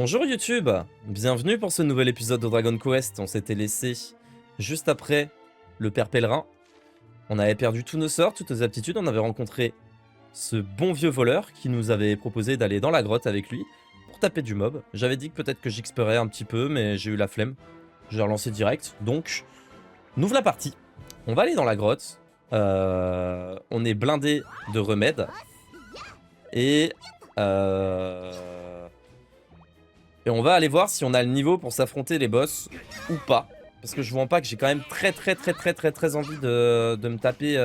Bonjour YouTube, bienvenue pour ce nouvel épisode de Dragon Quest. On s'était laissé juste après le Père Pèlerin. On avait perdu tous nos sorts, toutes nos aptitudes. On avait rencontré ce bon vieux voleur qui nous avait proposé d'aller dans la grotte avec lui pour taper du mob. J'avais dit que peut-être que j'explorerais un petit peu, mais j'ai eu la flemme. J'ai relancé direct, donc on ouvre la partie. On va aller dans la grotte. On est blindé de remèdes. Et on va aller voir si on a le niveau pour s'affronter les boss ou pas. Parce que je vois pas que j'ai quand même très envie de me taper...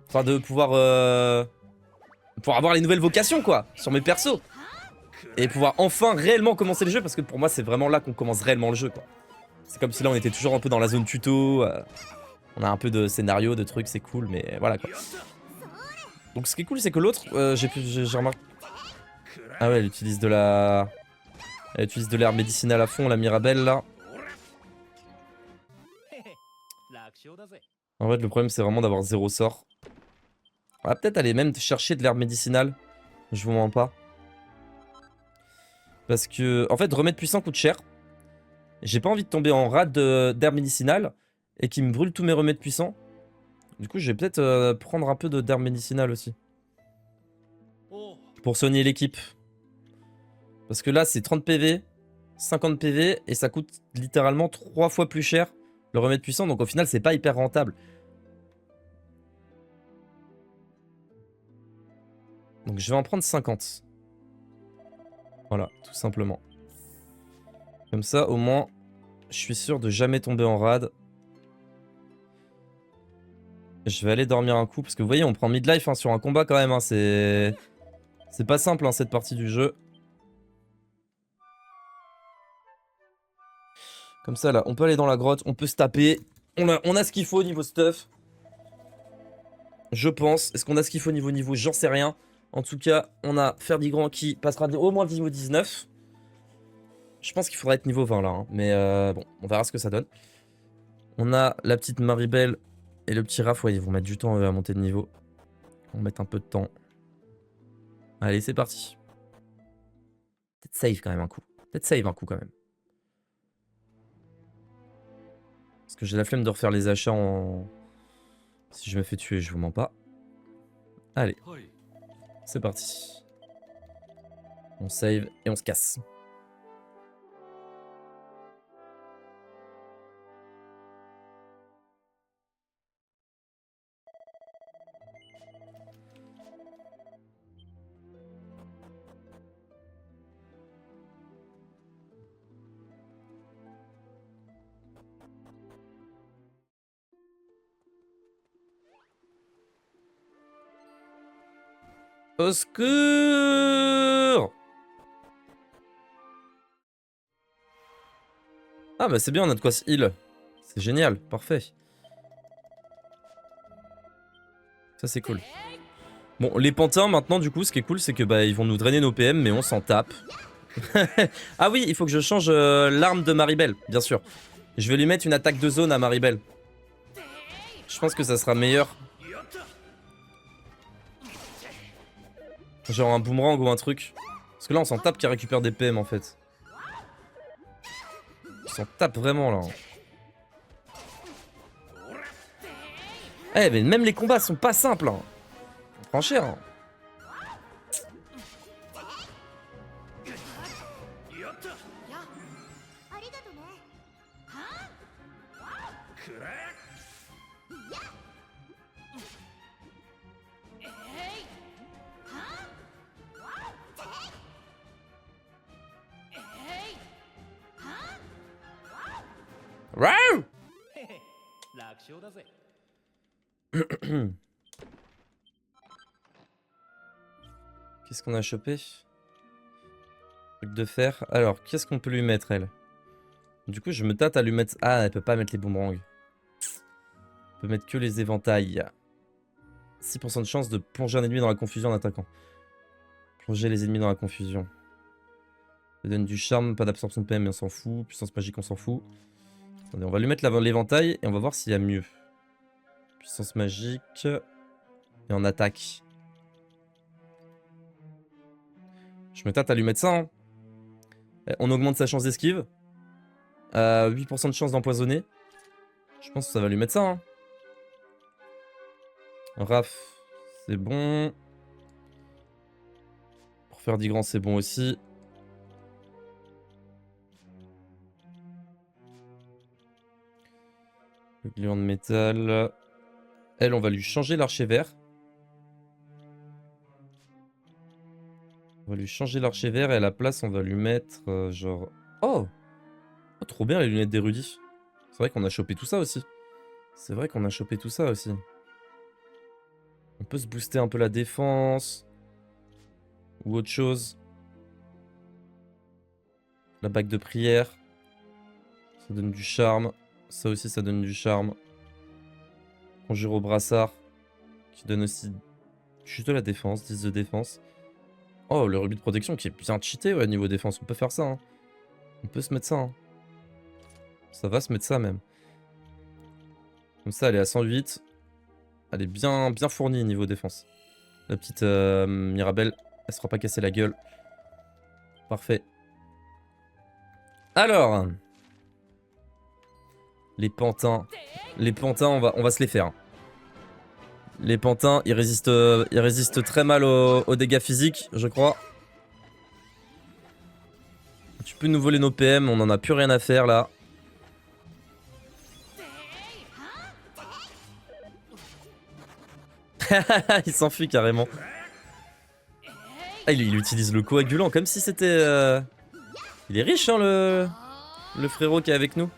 Enfin de pouvoir... pour avoir les nouvelles vocations quoi, sur mes persos. Et pouvoir enfin réellement commencer le jeu, parce que pour moi c'est vraiment là qu'on commence réellement le jeu quoi. C'est comme si là on était toujours un peu dans la zone tuto. On a un peu de scénario, de trucs, c'est cool, mais voilà quoi. Donc ce qui est cool c'est que l'autre, j'ai remarqué... Ah ouais, elle utilise de la... Elle utilise de l'herbe médicinale à fond, la Mirabelle là. En fait, le problème c'est vraiment d'avoir 0 sort. On va peut-être aller même chercher de l'herbe médicinale. Je vous mens pas. Parce que, en fait, remède puissant coûte cher. J'ai pas envie de tomber en rade d'herbe médicinale et qui me brûle tous mes remèdes puissants. Du coup, je vais peut-être prendre un peu d'herbe médicinale aussi. Pour soigner l'équipe. Parce que là, c'est 30 PV, 50 PV et ça coûte littéralement 3 fois plus cher le remède puissant. Donc au final, c'est pas hyper rentable. Donc je vais en prendre 50. Voilà, tout simplement. Comme ça, au moins, je suis sûr de jamais tomber en rade. Je vais aller dormir un coup, parce que vous voyez, on prend midlife hein, sur un combat quand même. Hein, c'est pas simple, hein, cette partie du jeu. Comme ça, là, on peut aller dans la grotte, on peut se taper. On a ce qu'il faut au niveau stuff. Je pense. Est-ce qu'on a ce qu'il faut au niveau? J'en sais rien. En tout cas, on a Ferdigrand qui passera au moins niveau 19. Je pense qu'il faudra être niveau 20 là. Hein. Mais bon, on verra ce que ça donne. On a la petite Maribel et le petit Raph. Ouais, ils vont mettre du temps à monter de niveau. On va mettre un peu de temps. Allez, c'est parti. Peut-être save quand même un coup. Peut-être save un coup quand même. Parce que j'ai la flemme de refaire les achats en... Si je me fais tuer, je vous mens pas. Allez. C'est parti. On save et on se casse. Au secours! Ah bah c'est bien, on a de quoi se heal. C'est génial, parfait. Ça c'est cool. Bon, les pantins maintenant du coup, ce qui est cool c'est que bah ils vont nous drainer nos PM mais on s'en tape. Ah oui, il faut que je change l'arme de Maribel, bien sûr. Je vais lui mettre une attaque de zone à Maribel. Je pense que ça sera meilleur. Genre un boomerang ou un truc. Parce que là on s'en tape qui récupère des PM en fait. On s'en tape vraiment là. Eh mais même les combats sont pas simples. Hein. On prend cher. Hein. Waouh! Qu'est-ce qu'on a chopé? Truc de fer. Alors, qu'est-ce qu'on peut lui mettre, elle? Du coup, je me tâte à lui mettre... Ah, elle peut pas mettre les boomerangs. Elle peut mettre que les éventails. 6% de chance de plonger un ennemi dans la confusion en attaquant. Plonger les ennemis dans la confusion. Ça donne du charme, pas d'absorption de PM, mais on s'en fout. Puissance magique, on s'en fout. Attendez, on va lui mettre l'éventail et on va voir s'il y a mieux. Puissance magique. Et en attaque. Je me tâte à lui mettre ça, hein. On augmente sa chance d'esquive. 8% de chance d'empoisonner. Je pense que ça va lui mettre ça. Hein. Raph, c'est bon. Pour faire 10 grands, c'est bon aussi. Le gluant de métal. Elle, on va lui changer l'archer vert. On va lui changer l'archer vert et à la place, on va lui mettre genre... Oh! Oh, trop bien les lunettes d'érudit. C'est vrai qu'on a chopé tout ça aussi. C'est vrai qu'on a chopé tout ça aussi. On peut se booster un peu la défense. Ou autre chose. La bague de prière. Ça donne du charme. Ça aussi, ça donne du charme. Conjure au brassard. Qui donne aussi juste de la défense. 10 de défense. Oh, le rubis de protection qui est bien cheaté ouais, niveau défense. On peut faire ça. Hein. On peut se mettre ça. Hein. Ça va se mettre ça même. Comme ça, elle est à 108. Elle est bien fournie niveau défense. La petite Mirabelle, elle se fera pas casser la gueule. Parfait. Alors. Les pantins. Les pantins, on va se les faire. Les pantins, ils résistent très mal aux dégâts physiques, je crois. Tu peux nous voler nos PM, on en a plus rien à faire là. Il s'enfuit carrément. Ah, il utilise le coagulant comme si c'était... Il est riche hein le frérot qui est avec nous.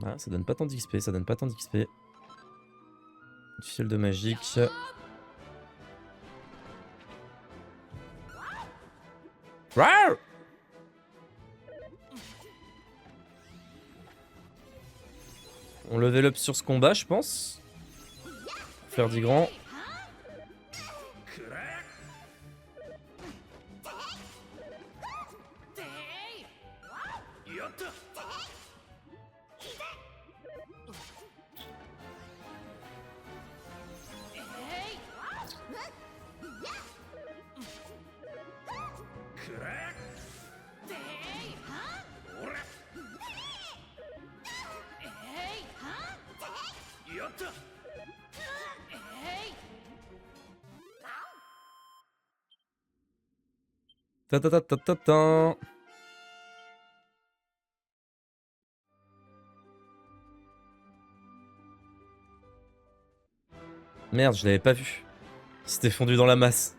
Ah, ça donne pas tant d'XP, ça donne pas tant d'XP. Fiole de magique. Rawr! On level up sur ce combat, je pense. Faire 10 grands. Ta ta ta ta ta ta. Merde, je l'avais pas vu. Il s'était fondu dans la masse.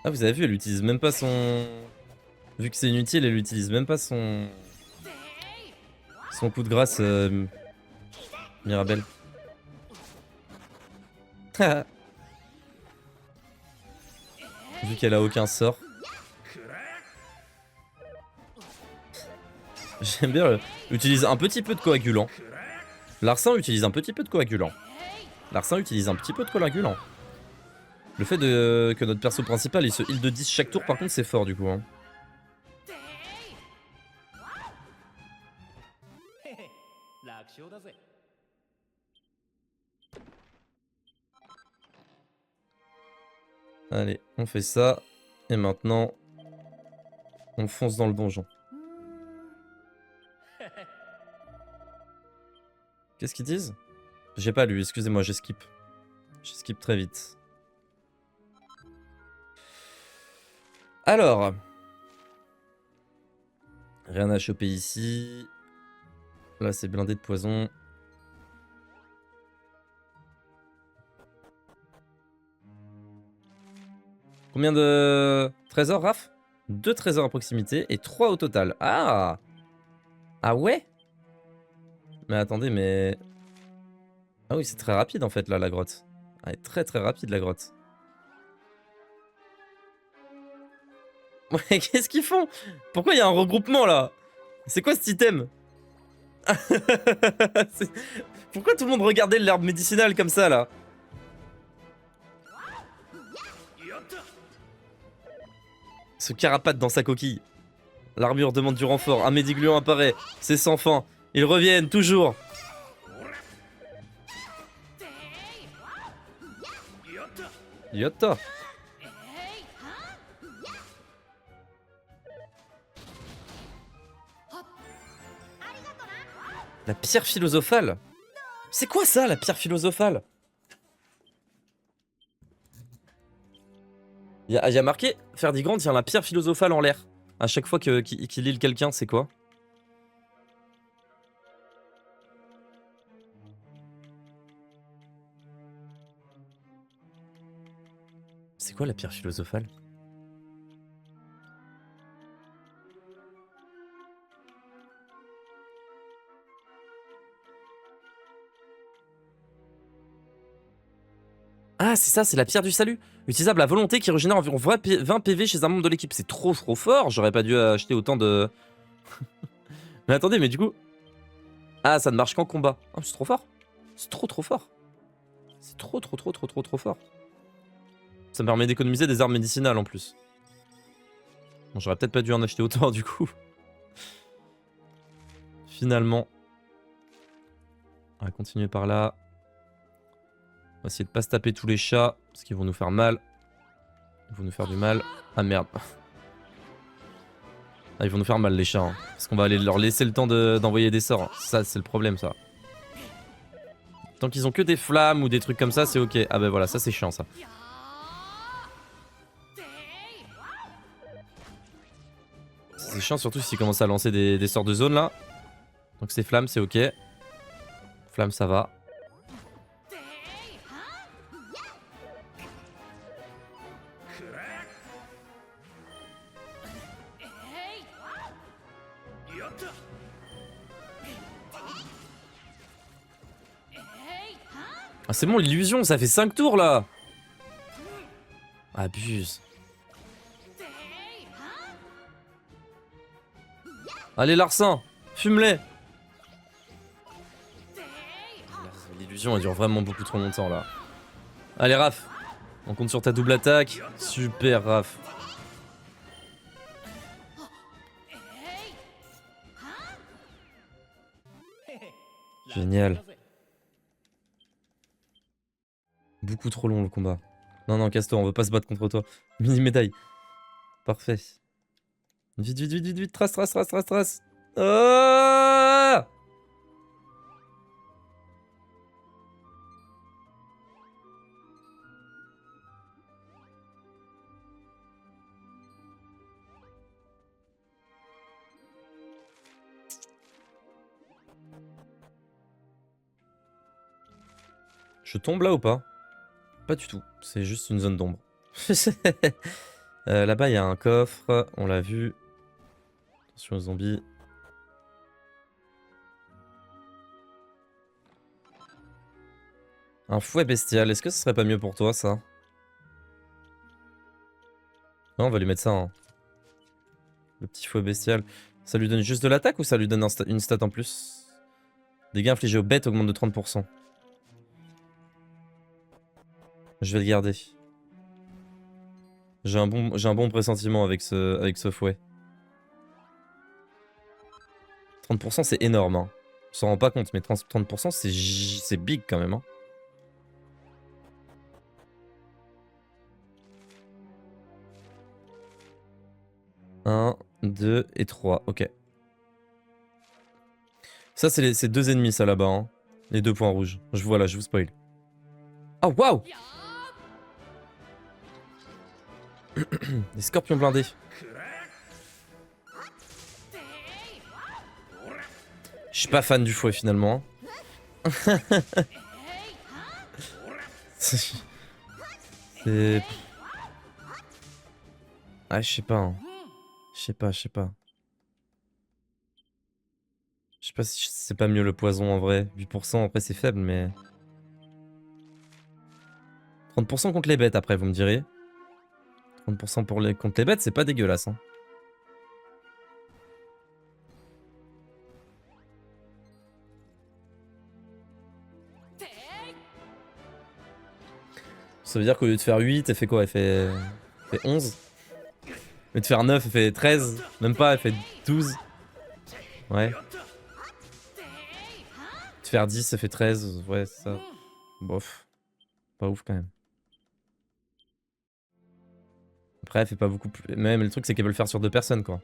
Ah, vous avez vu, elle utilise même pas son... Vu que c'est inutile, elle utilise même pas son... Son coup de grâce, Mirabelle. Vu qu'elle a aucun sort. J'aime bien, utilise un petit peu de coagulant. Larcin utilise un petit peu de coagulant. Larcin utilise un petit peu de coagulant. Le fait que notre perso principal il se heal de 10 chaque tour, par contre, c'est fort du coup. Hein. Allez, on fait ça. Et maintenant, on fonce dans le donjon. Qu'est-ce qu'ils disent? J'ai pas lu, excusez-moi, j'ai skip. J'ai skip très vite. Alors. Rien à choper ici. Là, c'est blindé de poison. Combien de trésors, Raph? 2 trésors à proximité et 3 au total. Ah! Ah ouais? Mais attendez, mais... Ah oui, c'est très rapide en fait là, la grotte. Elle est très rapide la grotte. Ouais, qu'est-ce qu'ils font? Pourquoi il y a un regroupement là? C'est quoi cet item? Pourquoi tout le monde regardait l'herbe médicinale comme ça là? Ce carapate dans sa coquille. L'armure demande du renfort. Un Médiglion apparaît. C'est sans fin. Ils reviennent, toujours. Yotta. La pierre philosophale. C'est quoi ça, la pierre philosophale? Il y a marqué, Ferdigrand tient la pierre philosophale en l'air. À chaque fois qu'il heal quelqu'un, c'est quoi? C'est quoi la pierre philosophale? Ah, c'est ça, c'est la pierre du salut. Utilisable à volonté qui régénère environ 20 PV chez un membre de l'équipe. C'est trop fort. J'aurais pas dû acheter autant de... Mais attendez, mais du coup... Ah, ça ne marche qu'en combat. Ah, c'est trop fort. C'est trop fort. C'est trop fort. Ça me permet d'économiser des armes médicinales en plus. Bon, j'aurais peut-être pas dû en acheter autant du coup. Finalement. On va continuer par là. On va essayer de pas se taper tous les chats, parce qu'ils vont nous faire mal. Ils vont nous faire du mal. Ah merde. Ah, ils vont nous faire mal les chats, hein. Parce qu'on va aller leur laisser le temps d'envoyer des sorts. Ça, c'est le problème, ça. Tant qu'ils ont que des flammes ou des trucs comme ça, c'est ok. Ah bah voilà, ça c'est chiant, ça. C'est chiant surtout s'ils commencent à lancer des sorts de zone, là. Donc ces flammes, c'est ok. Flammes, ça va. Ah c'est bon, l'illusion, ça fait 5 tours là. Abuse. Allez Larcin, fume-les. L'illusion elle dure vraiment beaucoup trop longtemps là. Allez Raph, on compte sur ta double attaque. Super Raph. Génial. Beaucoup trop long le combat. Non, non, casse-toi, on veut pas se battre contre toi. Mini médaille. Parfait. Vite, trace. Ah je tombe là ou pas? Pas du tout, c'est juste une zone d'ombre. Là-bas, il y a un coffre, on l'a vu. Attention aux zombies. Un fouet bestial, est-ce que ce serait pas mieux pour toi, ça? Non, on va lui mettre ça, hein. Le petit fouet bestial. Ça lui donne juste de l'attaque ou ça lui donne une stat en plus? Dégâts infligés aux bêtes augmentent de 30%. Je vais le garder. J'ai un bon pressentiment avec ce fouet. 30% c'est énorme, hein. On s'en rend pas compte, mais 30% c'est big quand même, hein. Un, 2 et 3, ok. Ça c'est deux ennemis ça là-bas, hein. Les 2 points rouges. Je vois là, je vous spoil. Ah waouh. Des scorpions blindés. Je suis pas fan du fouet finalement. C'est... Ah, je sais pas. Hein. Je sais pas. Je sais pas si c'est pas mieux le poison en vrai. 8% après c'est faible mais... 30% contre les bêtes après vous me direz. 30% contre les bêtes c'est pas dégueulasse. Hein. Ça veut dire qu'au lieu de faire 8, elle fait quoi? Elle fait 11? Mais de faire 9, elle fait 13. Même pas, elle fait 12. Ouais. De faire 10, ça fait 13. Ouais, c'est ça. Bof. Pas ouf quand même. Après, elle fait pas beaucoup plus. Même le truc, c'est qu'elle veut le faire sur 2 personnes, quoi.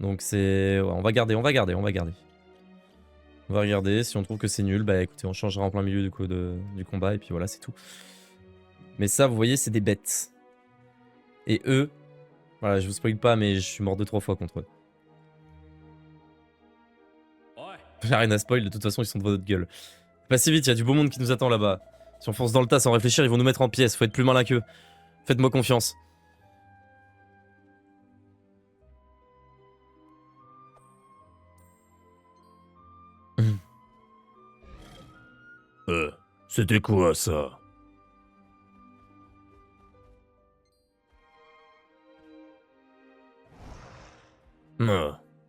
Donc c'est... Ouais, on va garder, on va garder, on va garder. On va regarder. Si on trouve que c'est nul, bah écoutez, on changera en plein milieu du coup du combat. Et puis voilà, c'est tout. Mais ça, vous voyez, c'est des bêtes. Et eux... Voilà, je vous spoil pas, mais je suis mort 2-3 fois contre eux. J'ai rien à spoil, de toute façon, ils sont devant notre gueule. Pas si vite, il y a du beau monde qui nous attend là-bas. Si on fonce dans le tas sans réfléchir, ils vont nous mettre en pièces. Faut être plus malin qu'eux. Faites-moi confiance. C'était quoi ça?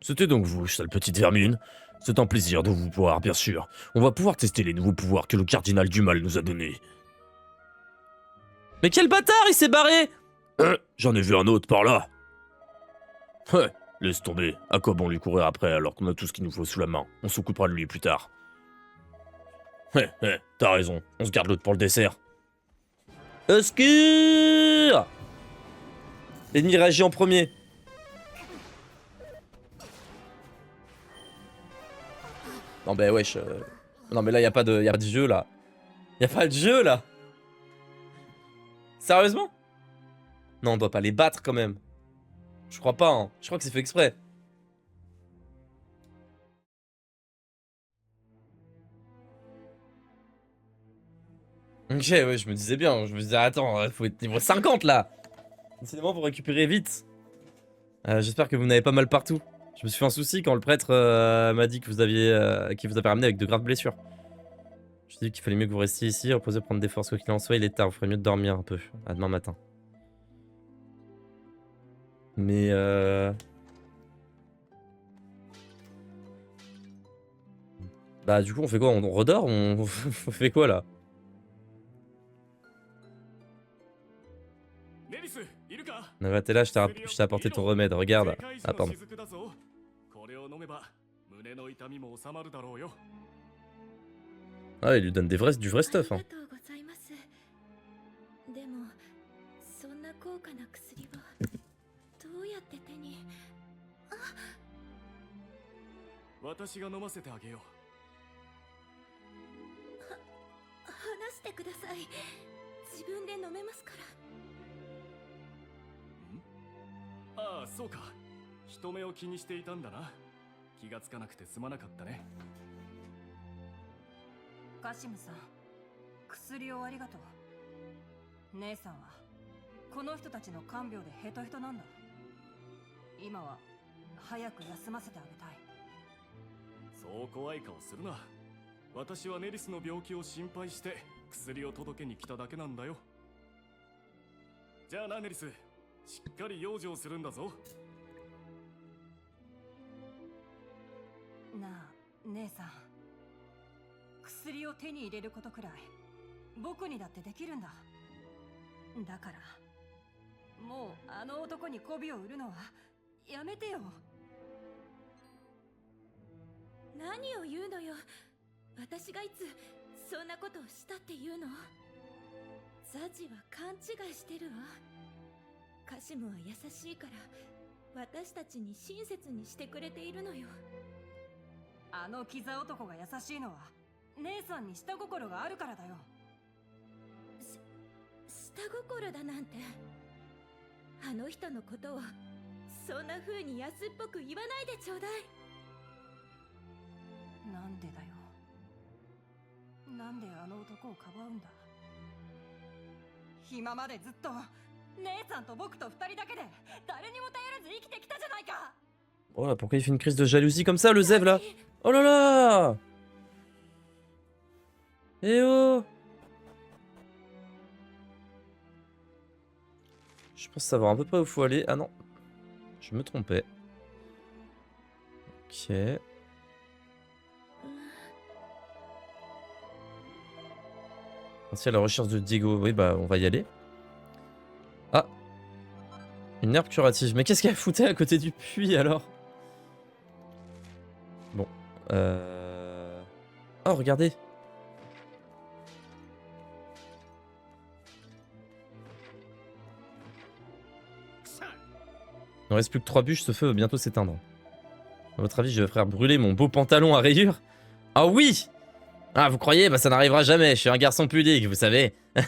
C'était donc vous, sale petite vermine. C'est un plaisir de vous voir, bien sûr. On va pouvoir tester les nouveaux pouvoirs que le cardinal du mal nous a donnés. Mais quel bâtard, il s'est barré! J'en ai vu un autre par là. Ouais, laisse tomber. À quoi bon lui courir après alors qu'on a tout ce qu'il nous faut sous la main? On s'occupera de lui plus tard. T'as raison. On se garde l'autre pour le dessert. Au secours! L'ennemi réagit en premier. Non bah wesh. Non mais là y'a pas de jeu là. Y'a pas de jeu là. Sérieusement? Non, on doit pas les battre quand même. Je crois pas, hein. Je crois que c'est fait exprès. Ok, ouais, je me disais bien. Je me disais, attends, faut être niveau 50 là. Décidément, vous récupérez vite. J'espère que vous n'avez pas mal partout. Je me suis fait un souci quand le prêtre m'a dit que vous aviez, qu'il vous avait ramené avec de graves blessures. Je me suis dit qu'il fallait mieux que vous restiez ici, reposer, prendre des forces, quoi qu'il en soit. Il est tard, vous ferait mieux de dormir un peu. À demain matin. Mais bah du coup, on fait quoi? On redort? On fait quoi là? Nava, t'es là, je t'ai apporté ton remède, regarde. Ah, pardon. Ah, il lui donne du vrai stuff, hein. Oh là, pourquoi il fait une crise de jalousie comme ça, le Zev là? Oh là là! Eh oh! Je pense savoir à peu près où faut aller. Ah non, je me trompais. Ok. Merci à la recherche de Diego. Oui, bah, on va y aller. Ah! Une herbe curative. Mais qu'est-ce qu'elle foutait à côté du puits alors? Bon. Oh, regardez. Il ne reste plus que 3 bûches, ce feu va bientôt s'éteindre. À votre avis, je vais faire brûler mon beau pantalon à rayures? Ah oui! Ah, vous croyez? Bah ça n'arrivera jamais, je suis un garçon pudique, vous savez. Il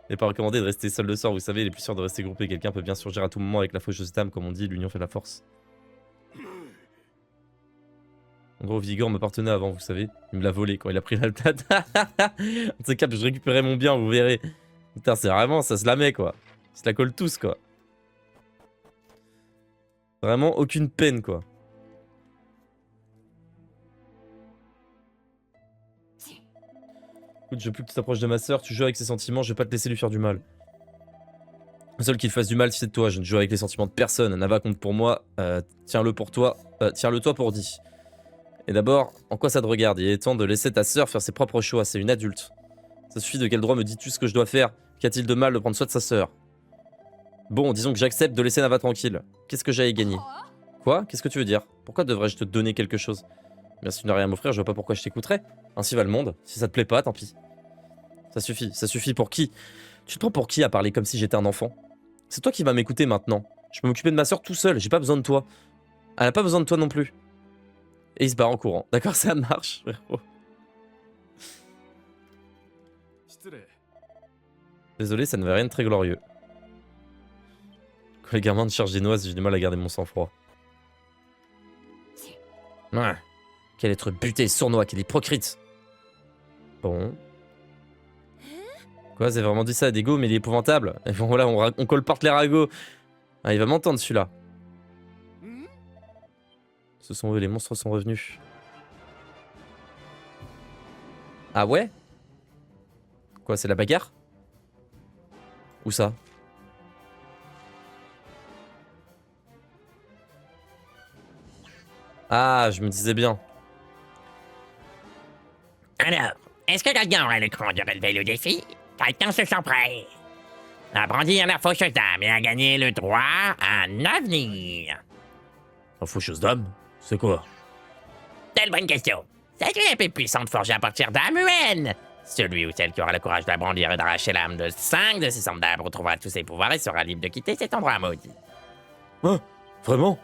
n'est pas recommandé de rester seul le soir, vous savez, il est plus sûr de rester groupé. Quelqu'un peut bien surgir à tout moment avec la faucheuse dame, comme on dit, l'union fait la force. En gros, Vigor m'appartenait avant, vous savez. Il me l'a volé quand il a pris la plate. En tout cas, je récupérais mon bien, vous verrez. Putain, c'est vraiment, ça se la met, quoi. Ils se la collent tous, quoi. Vraiment aucune peine, quoi. Écoute, je veux plus que tu t'approches de ma soeur, tu joues avec ses sentiments, je vais pas te laisser lui faire du mal. Le seul qu'il fasse du mal, c'est de toi, je ne joue avec les sentiments de personne. Nava compte pour moi, tiens-le pour toi, tiens-le toi pour dit. Et d'abord, en quoi ça te regarde? Il est temps de laisser ta sœur faire ses propres choix, c'est une adulte. Ça suffit, de quel droit me dis-tu ce que je dois faire? Qu'a-t-il de mal de prendre soin de sa sœur? Bon, disons que j'accepte de laisser Nava tranquille. Qu'est-ce que j'ai à y gagner? Quoi? Qu'est-ce que tu veux dire? Pourquoi devrais-je te donner quelque chose? Bien, si tu n'as rien à m'offrir, je vois pas pourquoi je t'écouterais. Ainsi va le monde. Si ça te plaît pas, tant pis. Ça suffit pour qui? Tu te prends pour qui à parler comme si j'étais un enfant? C'est toi qui vas m'écouter maintenant. Je peux m'occuper de ma soeur tout seul, j'ai pas besoin de toi. Elle a pas besoin de toi non plus. Et il se barre en courant. D'accord, ça marche, frérot. Désolé, ça ne va rien de très glorieux. Quand les gamins cherchent des noises, j'ai du mal à garder mon sang-froid. Ouais. Quel être buté, sournois, quel hypocrite. Bon. Quoi, vous avez vraiment dit ça à Dego, mais il est épouvantable. Et bon, voilà, on colporte les ragots. Ah, il va m'entendre celui-là. Ce sont eux, les monstres sont revenus. Ah ouais? Quoi, c'est la bagarre? Où ça? Ah, je me disais bien. Alors, est-ce que quelqu'un aurait le cran de relever le défi? Quelqu'un se sent prêt à brandir la faucheuse dame et à gagner le droit à un avenir? La faucheuse dame? C'est quoi? Telle bonne question. C'est une épée puissante forgée à partir d'âme humaine. Celui ou celle qui aura le courage de la brandir et d'arracher l'âme de 5 de ses semblables retrouvera tous ses pouvoirs et sera libre de quitter cet endroit maudit. Hein? Vraiment?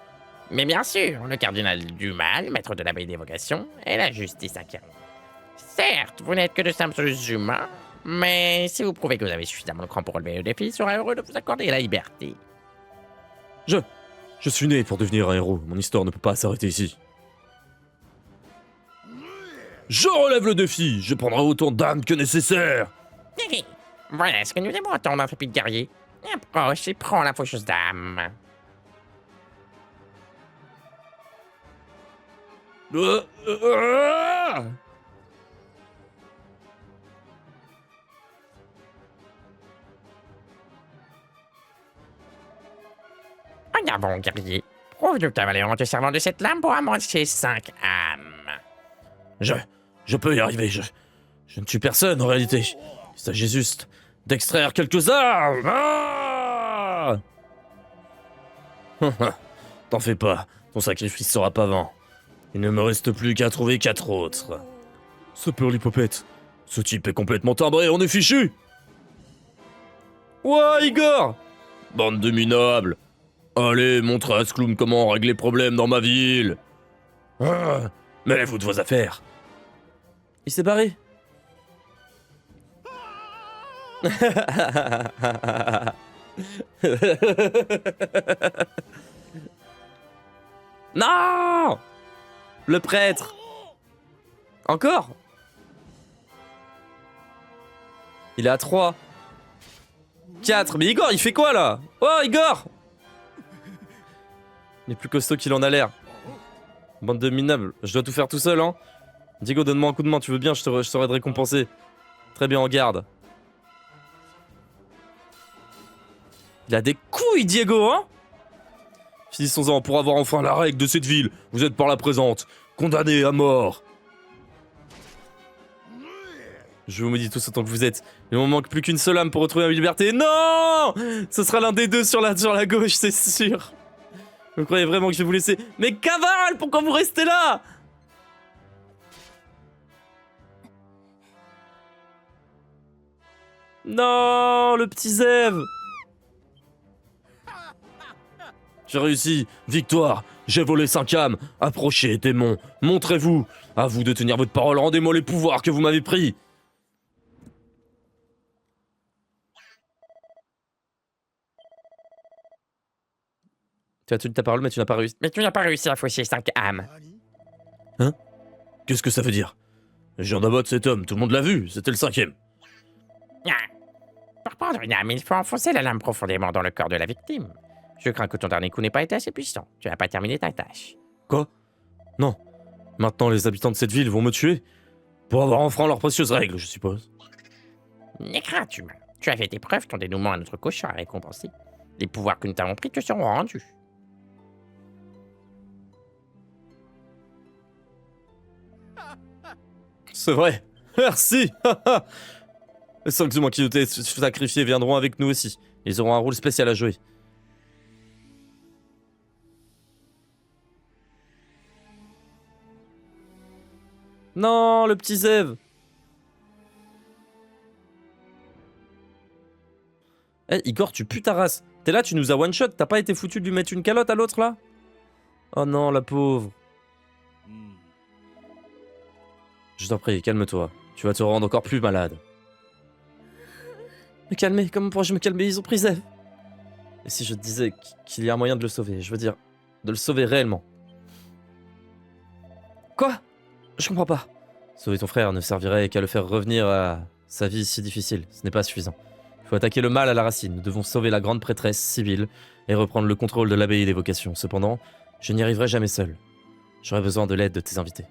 Mais bien sûr, le cardinal du mal, maître de l'abbaye des vocations, et la justice incarnée. Certes, vous n'êtes que de simples humains, mais si vous prouvez que vous avez suffisamment de cran pour relever le défi, il sera heureux de vous accorder la liberté. Je suis né pour devenir un héros. Mon histoire ne peut pas s'arrêter ici. Je relève le défi. Je prendrai autant d'âme que nécessaire. Voilà ce que nous aimons entendre, intrépide guerrier. Approche et prends la faucheuse dame. Regardons, guerrier. Prouve de ta valeur en te servant de cette lame pour amasser 5 âmes. Je peux y arriver. Je ne tue personne en réalité. Il s'agit juste d'extraire quelques âmes. Ah! T'en fais pas. Ton sacrifice sera pas vain. Il ne me reste plus qu'à trouver 4 autres. Ce l'hypopète. Ce type est complètement timbré, on est fichu. Ouah, Igor! Bande de minables. Allez, montrez à Skloum comment on règle les problèmes dans ma ville. Ah, mêlez-vous de vos affaires. Il s'est barré. Non! Le prêtre! Encore? Il est à 3. 4. Mais Igor, il fait quoi là? Oh, Igor! Il est plus costaud qu'il en a l'air. Bande de minables. Je dois tout faire tout seul, hein? Diego, donne-moi un coup de main, tu veux bien, je saurai te récompenser. Très bien, en garde. Il a des couilles, Diego, hein? Finissons-en pour avoir enfin la règle de cette ville. Vous êtes par la présente, condamné à mort. Je vous maudis tous autant que vous êtes. Il me manque plus qu'une seule âme pour retrouver ma liberté. Non! Ce sera l'un des deux sur la gauche, c'est sûr. Vous croyez vraiment que je vais vous laisser? Mais cavale, pourquoi vous restez là? Non, le petit Zev. J'ai réussi. Victoire. J'ai volé 5 âmes. Approchez, démons. Montrez-vous. À vous de tenir votre parole. Rendez-moi les pouvoirs que vous m'avez pris. Tu as tenu ta parole, mais tu n'as pas réussi. Mais tu n'as pas réussi à faucher 5 âmes. Hein? Qu'est-ce que ça veut dire? Je viens d'abattre cet homme. Tout le monde l'a vu. C'était le 5e. Ah. Pour prendre une âme, il faut enfoncer la lame profondément dans le corps de la victime. Je crains que ton dernier coup n'ait pas été assez puissant. Tu n'as pas terminé ta tâche. Quoi? Non. Maintenant, les habitants de cette ville vont me tuer. Pour avoir enfreint leurs précieuses règles, je suppose. N'aie crainte, humain. Tu as fait tes preuves, ton dénouement à notre cochon a récompensé. Les pouvoirs que nous t'avons pris te seront rendus. C'est vrai. Merci. Les 5 humains qui ont été sacrifiés viendront avec nous aussi. Ils auront un rôle spécial à jouer. Non, le petit Zev. Eh, Igor, tu pues ta race. T'es là, tu nous as one-shot. T'as pas été foutu de lui mettre une calotte à l'autre, là? Oh non, la pauvre. Je t'en prie, calme-toi. Tu vas te rendre encore plus malade. Me calmer? Comment pourrais-je me calmer? Ils ont pris Zev. Et si je te disais qu'il y a un moyen de le sauver? Je veux dire, de le sauver réellement. Quoi? Je comprends pas. Sauver ton frère ne servirait qu'à le faire revenir à sa vie si difficile. Ce n'est pas suffisant. Il faut attaquer le mal à la racine. Nous devons sauver la grande prêtresse Sibylle et reprendre le contrôle de l'abbaye des vocations. Cependant, je n'y arriverai jamais seul. J'aurai besoin de l'aide de tes invités.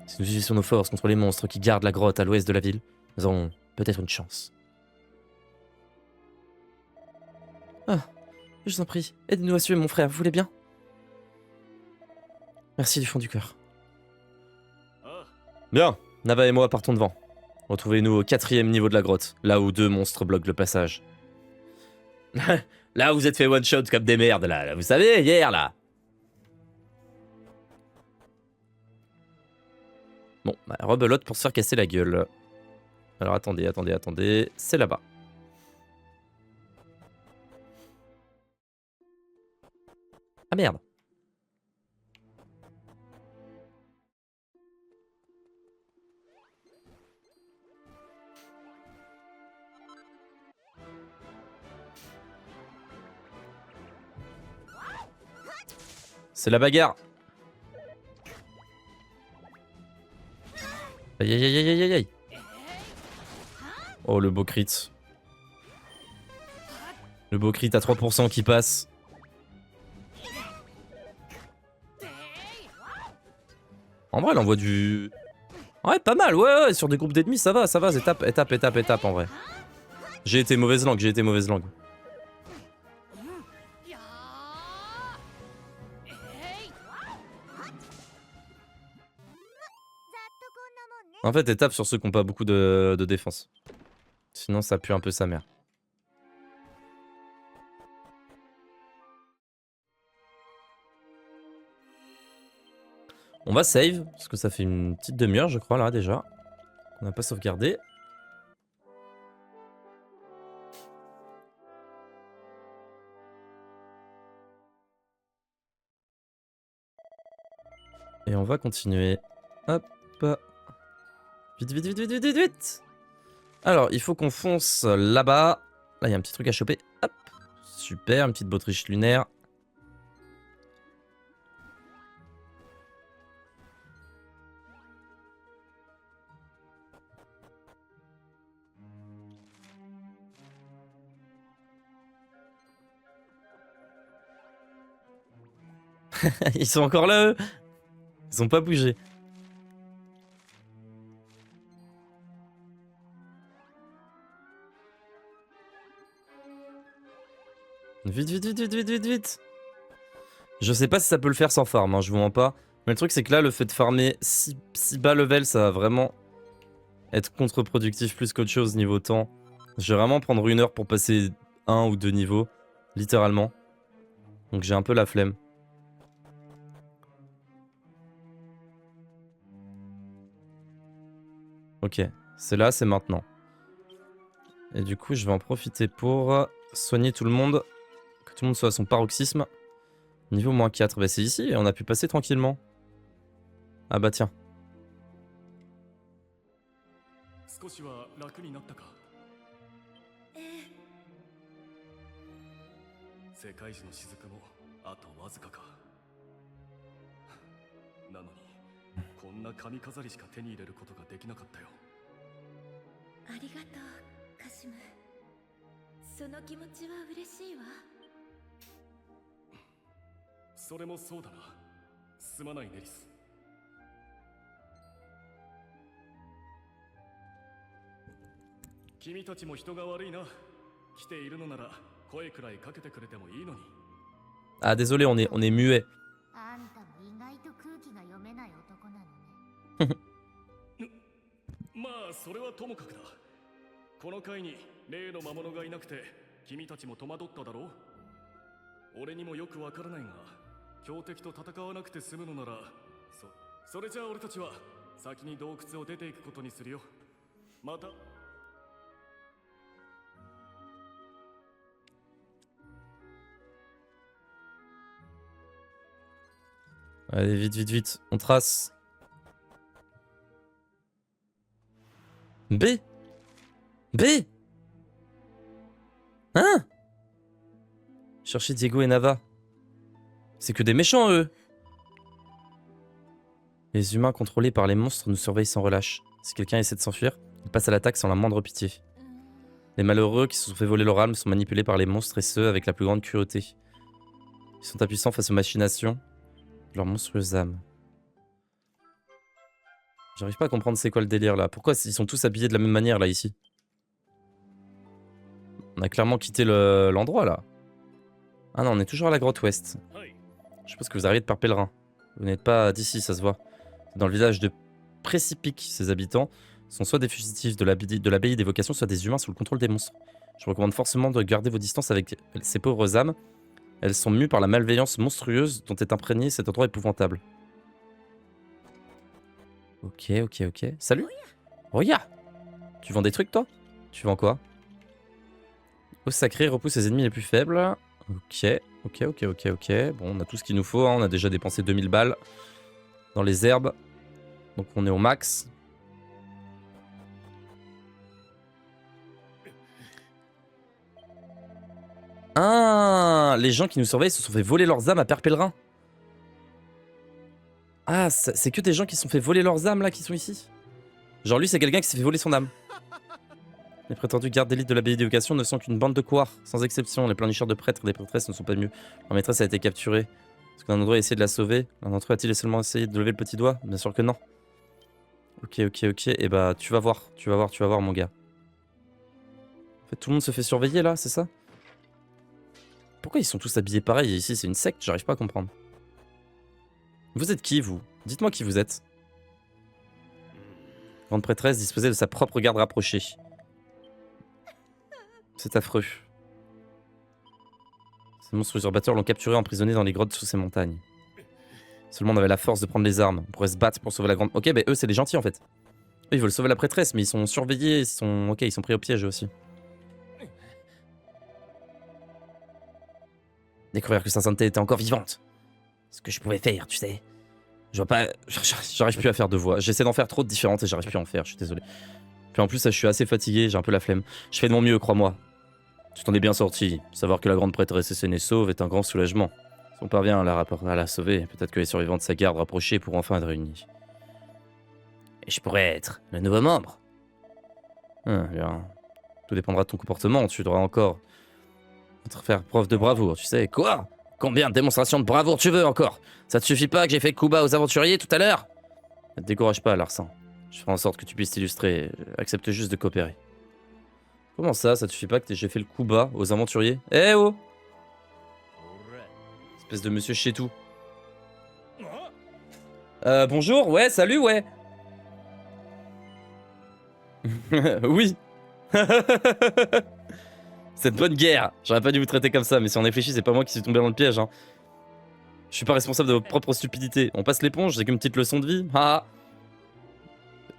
Si nous unissions nos forces contre les monstres qui gardent la grotte à l'ouest de la ville, nous aurons peut-être une chance. Ah, je vous en prie, aidez-nous à suivre mon frère, vous voulez bien? Merci du fond du cœur. Bien, Nava et moi partons devant. Retrouvez-nous au 4e niveau de la grotte, là où 2 monstres bloquent le passage. Là, vous êtes fait one-shot comme des merdes, là, vous savez, hier, là. Bon, bah, rebelote pour se faire casser la gueule. Alors attendez, c'est là-bas. Ah merde. C'est la bagarre. Aïe aïe aïe aïe aïe aïe. Oh le beau crit. Le beau crit à 3% qui passe. En vrai, elle envoie du... Ouais, pas mal, ouais, sur des groupes d'ennemis, ça va, étape, en vrai. J'ai été mauvaise langue. En fait, étape sur ceux qui n'ont pas beaucoup de défense. Sinon, ça pue un peu sa mère. On va save, parce que ça fait une petite demi-heure, je crois, là, déjà. On n'a pas sauvegardé. Et on va continuer. Hop. Vite. Alors, il faut qu'on fonce là-bas. Là, il y a un petit truc à choper. Hop. Super, une petite bautriche lunaire. Ils sont encore là, eux. Ils ont pas bougé. Vite. Je sais pas si ça peut le faire sans farm, hein, je vous mens pas. Mais le truc, c'est que là, le fait de farmer 6 bas level, ça va vraiment être contre-productif plus qu'autre chose niveau temps. Je vais vraiment prendre 1 heure pour passer 1 ou 2 niveaux, littéralement. Donc j'ai un peu la flemme. Ok, c'est là, c'est maintenant. Et du coup, je vais en profiter pour soigner tout le monde. Que tout le monde soit à son paroxysme. Niveau -4, bah c'est ici et on a pu passer tranquillement. Ah bah tiens. 少しは楽になったか。世界樹の雫もあとわずかか。なのにこんな髪飾りしか手に入れることができなかったよ。ありがとうカシム。その気持ちは嬉しいわ。それもそうだな。すまないネリス。君たちも人が悪いな。来ているのなら声くらいかけてくれてもいいのに。 Ah désolé, on est muet. あんたも意外と空気が読めない男なのね。まあそれはともかくだ。この階に例の魔物がいなくて君たちも戸惑っただろう。俺にもよくわからないが強敵と戦わなくて済むのならそれじゃあ俺たちは先に洞窟を出ていくことにするよ。また。 Allez, vite, vite, vite. On trace. B. B. Hein? Cherchez Diego et Nava. C'est que des méchants, eux. Les humains contrôlés par les monstres nous surveillent sans relâche. Si quelqu'un essaie de s'enfuir, il passe à l'attaque sans la moindre pitié. Les malheureux qui se sont fait voler leur âme sont manipulés par les monstres et ce, avec la plus grande cruauté. Ils sont impuissants face aux machinations de leurs monstrueuses âmes. J'arrive pas à comprendre c'est quoi le délire là. Pourquoi ils sont tous habillés de la même manière là ici? On a clairement quitté l'endroit là. Ah non, on est toujours à la grotte ouest. Je suppose que vous arrivez de par pèlerin. Vous n'êtes pas d'ici, ça se voit. Dans le village de Précipique, ses habitants sont soit des fugitifs de l'abbaye d'évocation, soit des humains sous le contrôle des monstres. Je vous recommande forcément de garder vos distances avec ces pauvres âmes. Elles sont mues par la malveillance monstrueuse dont est imprégné cet endroit épouvantable. Ok, ok, ok. Salut. Roya. Tu vends des trucs, toi? Tu vends quoi? Eau sacrée repousse les ennemis les plus faibles. Ok, ok, ok, ok, ok. Bon, on a tout ce qu'il nous faut. Hein. On a déjà dépensé 2000 balles dans les herbes. Donc on est au max. Ah, les gens qui nous surveillent se sont fait voler leurs âmes à Père Pèlerin. Ah, c'est que des gens qui se sont fait voler leurs âmes là qui sont ici. Genre lui c'est quelqu'un qui s'est fait voler son âme. Les prétendus gardes d'élite de l'abbaye d'évocation ne sont qu'une bande de couards, sans exception. Les pleurnicheurs de prêtres et des prêtresses ne sont pas mieux. Leur maîtresse a été capturée. Est-ce qu'un endroit a essayé de la sauver? L'un d'entre eux a-t-il seulement essayé de lever le petit doigt? Bien sûr que non. Ok, ok, ok. Et bah tu vas voir, mon gars. En fait tout le monde se fait surveiller là, c'est ça? Pourquoi ils sont tous habillés pareil? Ici c'est une secte, j'arrive pas à comprendre. Vous êtes qui, vous? Dites-moi qui vous êtes. Grande prêtresse disposait de sa propre garde rapprochée. C'est affreux. Ces monstres usurpateurs l'ont capturé emprisonné dans les grottes sous ces montagnes. Seulement on avait la force de prendre les armes. On pourrait se battre pour sauver la grande... Ok, bah eux c'est les gentils en fait. Eux ils veulent sauver la prêtresse mais ils sont surveillés, ils sont... Ok, ils sont pris au piège eux aussi. Découvrir que sa santé était encore vivante. Ce que je pouvais faire, tu sais. Je vois pas... J'arrive plus à faire de voix. J'essaie d'en faire trop de différentes et j'arrive plus à en faire, je suis désolé. Puis en plus, je suis assez fatigué, j'ai un peu la flemme. Je fais de mon mieux, crois-moi. Tu t'en es bien sorti. Savoir que la grande prêtresse est sauve est un grand soulagement. Si on parvient à la sauver, peut-être que les survivants de sa garde rapprochée pourront enfin être réunis. Et je pourrais être le nouveau membre. Bien. Tout dépendra de ton comportement, tu devras encore faire preuve de bravoure, tu sais. Quoi? Combien de démonstrations de bravoure tu veux encore? Ça te suffit pas que j'ai fait le coup bas aux aventuriers tout à l'heure? Ne te décourage pas, Larsan. Je ferai en sorte que tu puisses t'illustrer. Accepte juste de coopérer. Comment ça te suffit pas que j'ai fait le coup bas aux aventuriers? Eh oh! Espèce de monsieur chez tout. Bonjour, ouais, salut, ouais. Oui. Cette bonne guerre. J'aurais pas dû vous traiter comme ça, mais si on réfléchit, c'est pas moi qui suis tombé dans le piège. Hein. Je suis pas responsable de vos propres stupidités. On passe l'éponge, c'est qu'une petite leçon de vie. Ah.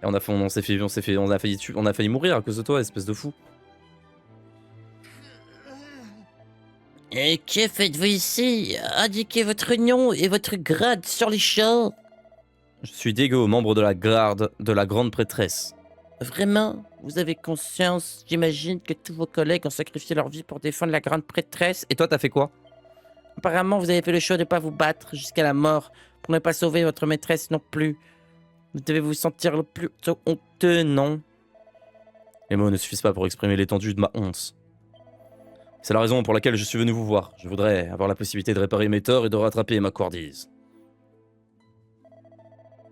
Et on a failli mourir à cause de toi, espèce de fou. Et que faites-vous ici? Indiquez votre nom et votre grade sur les champs. Je suis Diego, membre de la garde de la grande prêtresse. Vraiment? Vous avez conscience, j'imagine, que tous vos collègues ont sacrifié leur vie pour défendre la grande prêtresse? Et toi, t'as fait quoi? Apparemment, vous avez fait le choix de ne pas vous battre jusqu'à la mort pour ne pas sauver votre maîtresse non plus. Vous devez vous sentir le plus honteux, non? Les mots ne suffisent pas pour exprimer l'étendue de ma honte. C'est la raison pour laquelle je suis venu vous voir. Je voudrais avoir la possibilité de réparer mes torts et de rattraper ma couardise.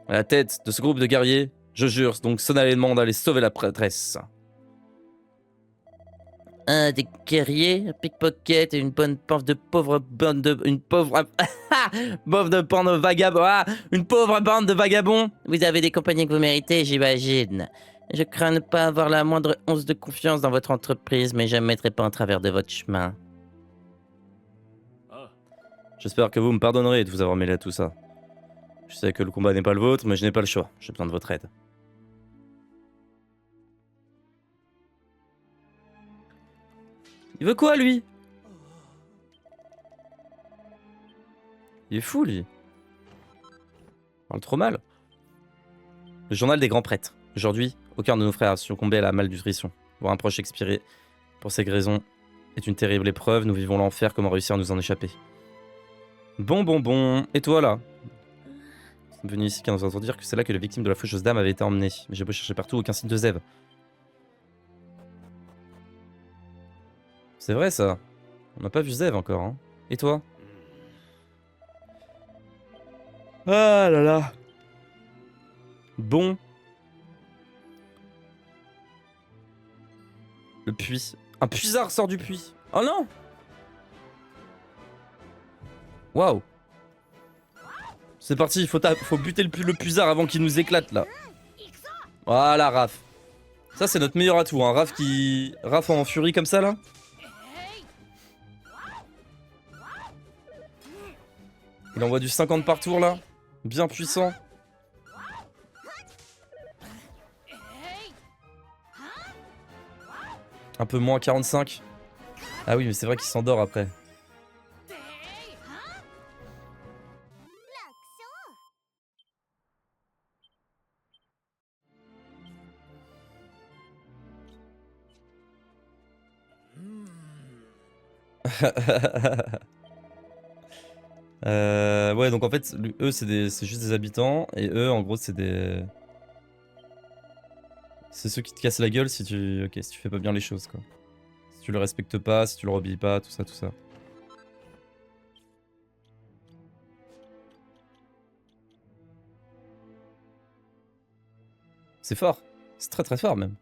À la tête de ce groupe de guerriers, je jure donc solennellement d'aller sauver la prêtresse. Un des guerriers, un pickpocket et une bonne bande de pauvres bande de... Une pauvre... bande de bande de vagabonds. Ah, une pauvre bande de vagabonds. Vous avez des compagnons que vous méritez, j'imagine. Je crains ne pas avoir la moindre once de confiance dans votre entreprise, mais je ne me mettrai pas en travers de votre chemin. J'espère que vous me pardonnerez de vous avoir mêlé à tout ça. Je sais que le combat n'est pas le vôtre, mais je n'ai pas le choix. J'ai besoin de votre aide. Il veut quoi, lui? Il est fou, lui. Il parle trop mal. Le journal des grands prêtres. Aujourd'hui, aucun de nos frères a succombé à la malnutrition. Voir un proche expirer pour ces raisons est une terrible épreuve. Nous vivons l'enfer, comment réussir à nous en échapper? Bon. Et toi, là? Nous sommes venus ici car nous entendons dire que c'est là que les victimes de la faucheuse dame avaient été emmenées. Mais j'ai beau chercher partout, aucun signe de Zève. C'est vrai, ça. On n'a pas vu Zève encore, hein. Et toi? Ah là là. Bon. Le puits. Un puisard sort du puits. Oh non! Waouh! C'est parti, faut buter le puisard avant qu'il nous éclate là. Voilà, Raph. Ça, c'est notre meilleur atout, hein. Raph en furie comme ça là. Il envoie du 50 par tour là. Bien puissant. Un peu moins, 45. Ah oui, mais c'est vrai qu'il s'endort après. Ouais, donc en fait, eux, c'est juste des habitants. Et eux, en gros, c'est des... C'est ceux qui te cassent la gueule si tu fais pas bien les choses, quoi. Si tu le respectes pas, si tu le rebilles pas, tout ça, tout ça. C'est fort. C'est très très fort, même.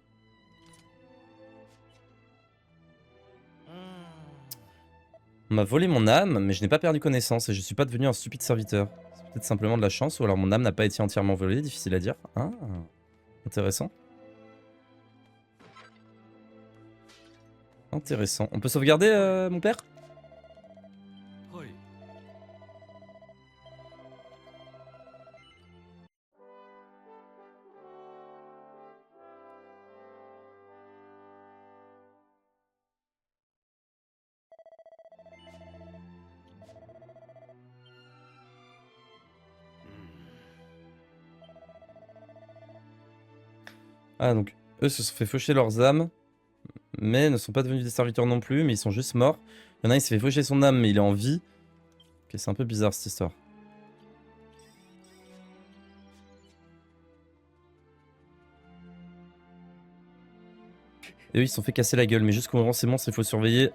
On m'a volé mon âme, mais je n'ai pas perdu connaissance et je suis pas devenu un stupide serviteur. C'est peut-être simplement de la chance, ou alors mon âme n'a pas été entièrement volée, difficile à dire. Ah, intéressant. Intéressant. On peut sauvegarder, mon père? Ah, donc, eux se sont fait faucher leurs âmes, mais ne sont pas devenus des serviteurs non plus, mais ils sont juste morts. Il y en a un, il s'est fait faucher son âme, mais il est en vie. Ok, c'est un peu bizarre cette histoire. Et eux, ils se sont fait casser la gueule, mais jusqu'au moment c'est bon, il faut surveiller.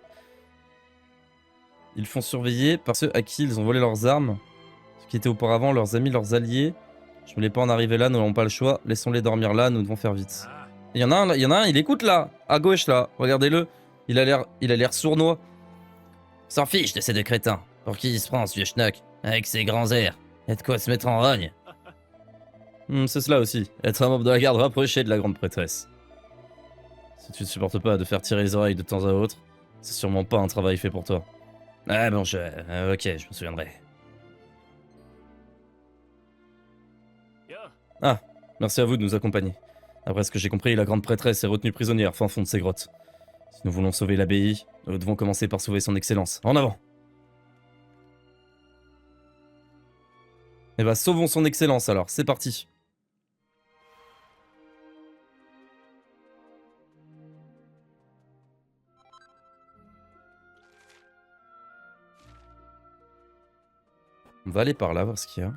Ils font surveiller par ceux à qui ils ont volé leurs armes, ceux qui étaient auparavant leurs amis, leurs alliés. Je ne voulais pas en arriver là, nous n'avons pas le choix. Laissons-les dormir là, nous devons faire vite. Il y en a un, il écoute là, à gauche là, regardez-le. Il a l'air sournois. S'en fiche de ces deux crétins. Pour qui il se prend, ce vieux schnock? Avec ses grands airs. Y a de quoi se mettre en rogne. C'est cela aussi, être un membre de la garde rapprochée de la grande prêtresse. Si tu ne supportes pas de faire tirer les oreilles de temps à autre, c'est sûrement pas un travail fait pour toi. Ah bon, ok, je me souviendrai. Ah, merci à vous de nous accompagner. Après ce que j'ai compris, la grande prêtresse est retenue prisonnière fin fond de ces grottes. Si nous voulons sauver l'abbaye, nous devons commencer par sauver son excellence. En avant! Eh bah, sauvons son excellence alors, c'est parti. On va aller par là, voir ce qu'il y a.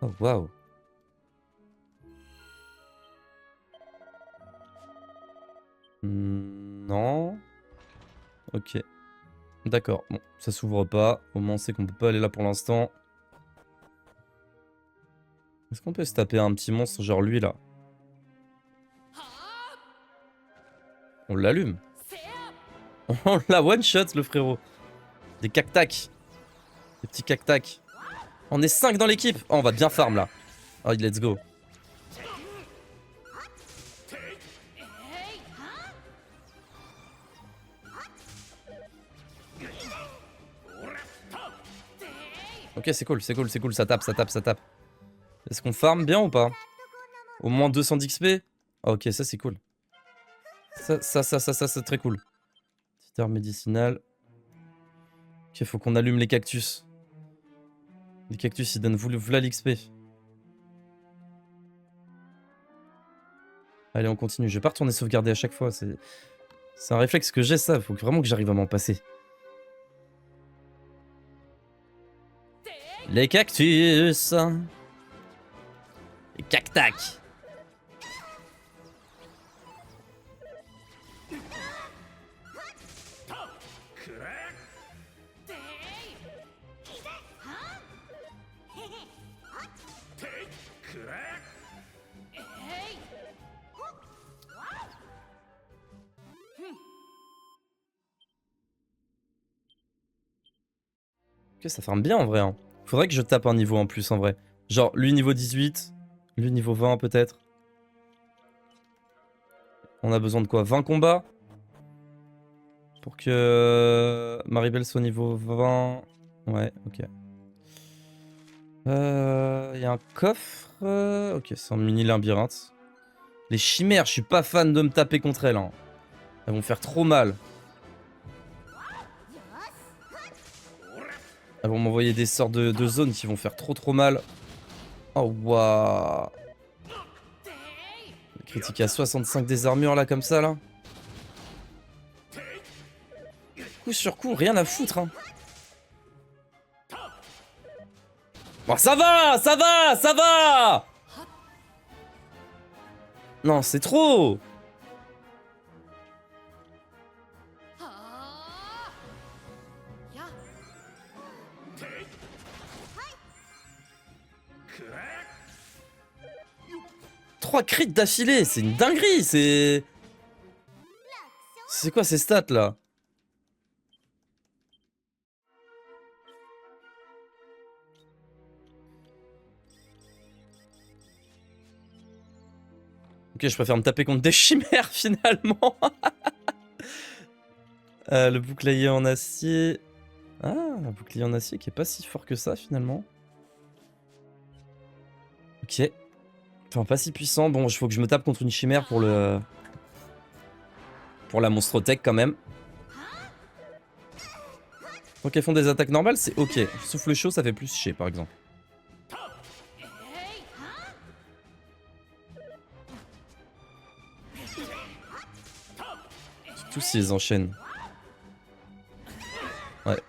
Oh, waouh. Non. Ok. D'accord, bon, ça s'ouvre pas. Au moins, on sait qu'on peut pas aller là pour l'instant. Est-ce qu'on peut se taper un petit monstre genre lui là? On l'allume. On l'a one shot le frérot. Des cactacs. Des petits cactacs. On est 5 dans l'équipe. Oh, on va bien farm là. Oh, let's go. Ok, c'est cool, c'est cool, c'est cool. Ça tape, ça tape, ça tape. Est-ce qu'on farm bien ou pas? Au moins 200 d'XP? Ah, ok, ça c'est cool. Ça c'est très cool. Petite herbe médicinale. Ok, faut qu'on allume les cactus. Les cactus ils donnent v'là l'XP. Allez, on continue. Je vais pas retourner sauvegarder à chaque fois. C'est un réflexe que j'ai, ça. Faut vraiment que j'arrive à m'en passer. Les cactus. Les cactacs. Ok, ça farme bien en vrai. Hein. Faudrait que je tape un niveau en plus en vrai. Genre, lui niveau 18, lui niveau 20 peut-être. On a besoin de quoi? 20 combats? Pour que Maribel soit niveau 20. Ouais, ok. Il y a un coffre. Ok, c'est un mini labyrinthe. Les chimères, je suis pas fan de me taper contre elles. Hein. Elles vont faire trop mal. Elles vont m'envoyer des sortes de zones qui vont faire trop mal. Oh, waouh. Critique à 65 des armures là, comme ça là. Coup sur coup, rien à foutre. Hein. Bon, ça va, ça va, ça va. Non, c'est trop. Trois crits d'affilée, c'est une dinguerie, c'est... C'est quoi ces stats là? Ok, je préfère me taper contre des chimères finalement. Le bouclier en acier. Ah, un bouclier en acier qui est pas si fort que ça finalement. Ok. Enfin, pas si puissant. Bon, il faut que je me tape contre une chimère pour le... Pour la monstrotech quand même. Donc elles font des attaques normales, c'est ok. Souffle chaud, ça fait plus chier par exemple. Surtout s'ils enchaînent. Ouais.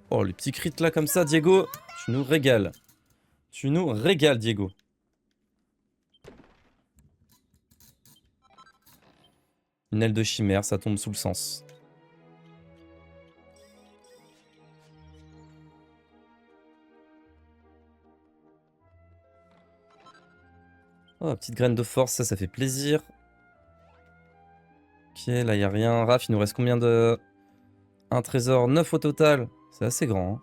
Oh, les petits crits là comme ça, Diego. Tu nous régales. Tu nous régales, Diego. Une aile de chimère, ça tombe sous le sens. Oh, petite graine de force, ça fait plaisir. Ok, là, il a rien. Raph, il nous reste combien de... Un trésor, 9 au total. C'est assez grand. Hein.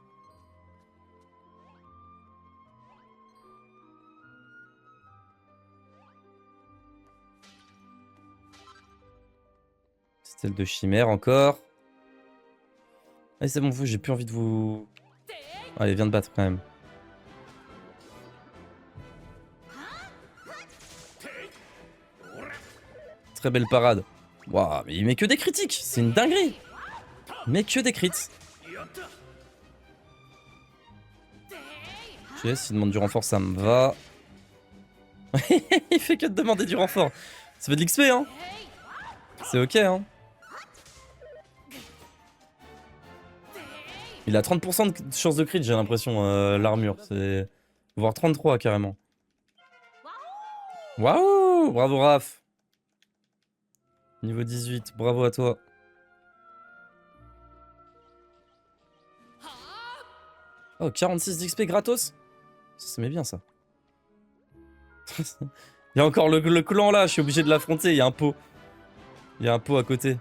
Celle de chimère encore. Allez, c'est bon, vous, j'ai plus envie de vous... Allez, viens de battre quand même. Très belle parade. Waouh, mais il met que des critiques, c'est une dinguerie. Il met que des crits. Ok, s'il demande du renfort, ça me va. Il fait que de demander du renfort. Ça fait de l'XP, hein. C'est ok, hein. Il a 30% de chance de crit, j'ai l'impression, l'armure. C'est... Voire 33, carrément. Waouh, bravo Raph. Niveau 18, bravo à toi. Oh, 46 d'XP gratos. Ça met bien, ça. Il y a encore le clan, là. Je suis obligé de l'affronter. Il y a un pot. Il y a un pot à côté.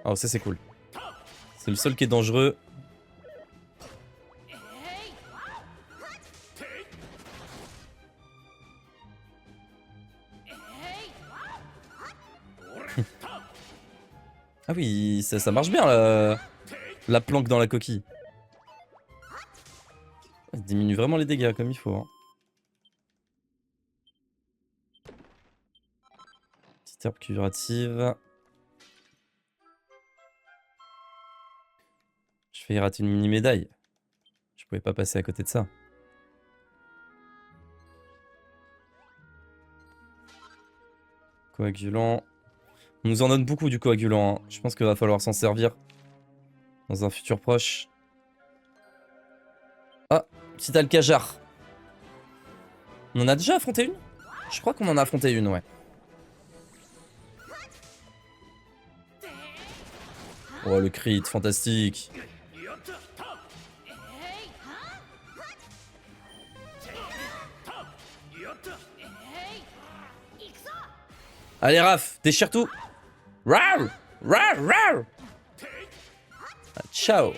Oh, ça, c'est cool. C'est le seul qui est dangereux. Ah oui, ça marche bien, la planque dans la coquille. Ça diminue vraiment les dégâts, comme il faut. Hein. Petite herbe curative. Je vais y rater une mini médaille. Je pouvais pas passer à côté de ça. Coagulant. On nous en donne beaucoup du coagulant. Hein. Je pense qu'il va falloir s'en servir dans un futur proche. Ah, petit alcajar. On en a déjà affronté une? Je crois qu'on en a affronté une, ouais. Oh, le crit, fantastique. Allez, Raph, déchire tout. Rar, rar, rar. Ah, ciao.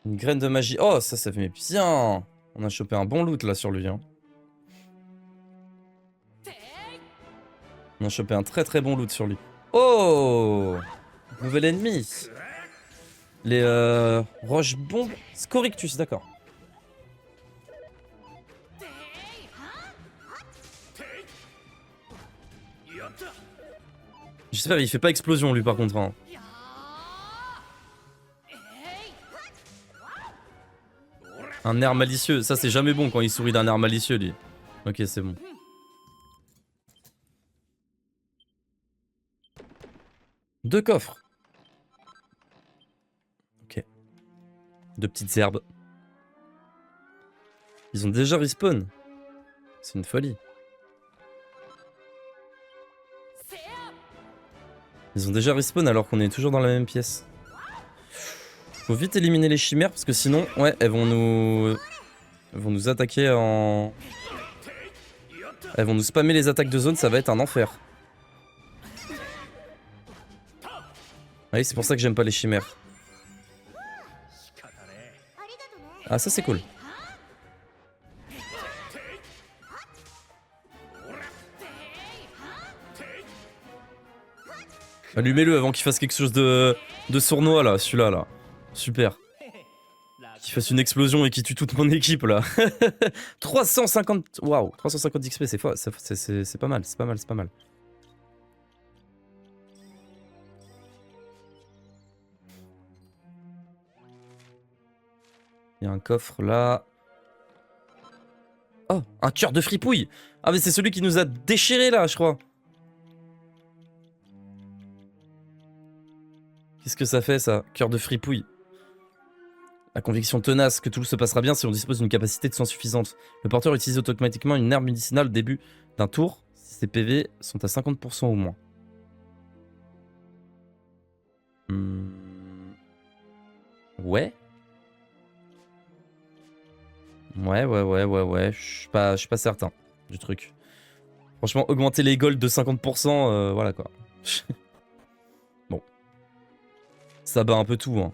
Une graine de magie. Oh, ça fait bien. On a chopé un bon loot là sur lui. Hein. On a chopé un très bon loot sur lui. Oh, nouvel ennemi. Les roches bombes. Scorictus, d'accord. J'espère qu'il fait pas explosion lui par contre. Hein. Un air malicieux, ça c'est jamais bon quand il sourit d'un air malicieux lui. Ok, c'est bon. Deux coffres. Ok. Deux petites herbes. Ils ont déjà respawn. C'est une folie. Ils ont déjà respawn alors qu'on est toujours dans la même pièce. Faut vite éliminer les chimères parce que sinon, ouais, elles vont nous attaquer en... Elles vont nous spammer les attaques de zone, ça va être un enfer. Oui, c'est pour ça que j'aime pas les chimères. Ah, ça c'est cool. Allumez-le avant qu'il fasse quelque chose de sournois là, celui-là là. Super. Qu'il fasse une explosion et qu'il tue toute mon équipe là. 350... Waouh, 350 XP, c'est pas mal, c'est pas mal, c'est pas mal. Il y a un coffre là. Oh, un cœur de fripouille. Ah mais c'est celui qui nous a déchiré là, je crois. Qu'est-ce que ça fait ça? Cœur de fripouille. La conviction tenace que tout se passera bien si on dispose d'une capacité de soins suffisante. Le porteur utilise automatiquement une herbe médicinale au début d'un tour si ses PV sont à 50% ou moins. Ouais. Ouais. Je suis pas certain du truc. Franchement, augmenter les golds de 50%, voilà quoi. Bon. Ça bat un peu tout, hein.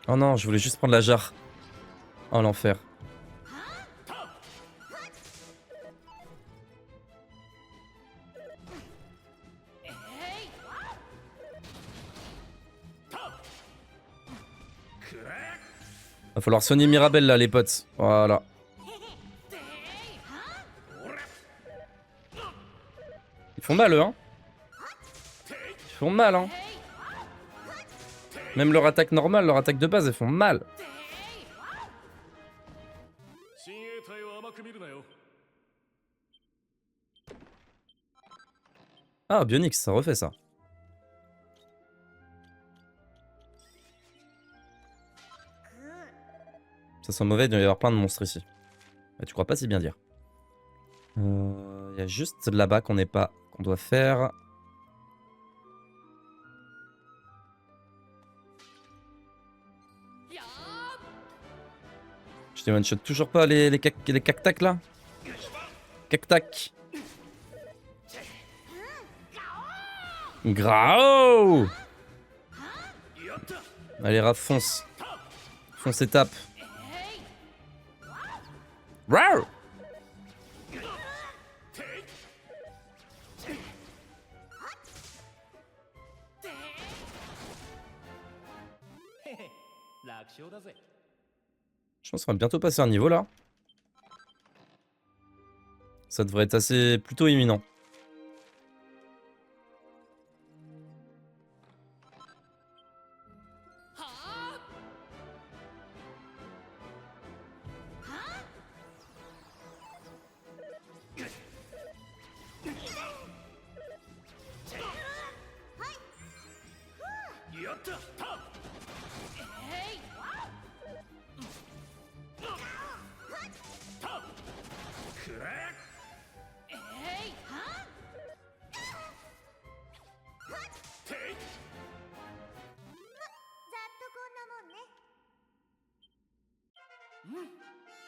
Oh non, je voulais juste prendre la jarre. Oh l'enfer. Va falloir soigner Mirabelle là les potes. Voilà. Ils font mal eux hein. Ils font mal hein. Même leur attaque normale, leur attaque de base, elles font mal. 親衛隊を甘く見るなよ。 Ah, Bionix, ça refait ça. Ça sent mauvais, il doit y avoir plein de monstres ici. Mais tu crois pas si bien dire. Il y a juste là-bas qu'on n'est pas, qu'on doit faire. Je les one-shot toujours pas les cactacs là. Cactac. Grao. Allez, Raph, fonce. Fonce et tape. Rawr. Je pense qu'on va bientôt passer un niveau là. Ça devrait être assez plutôt imminent.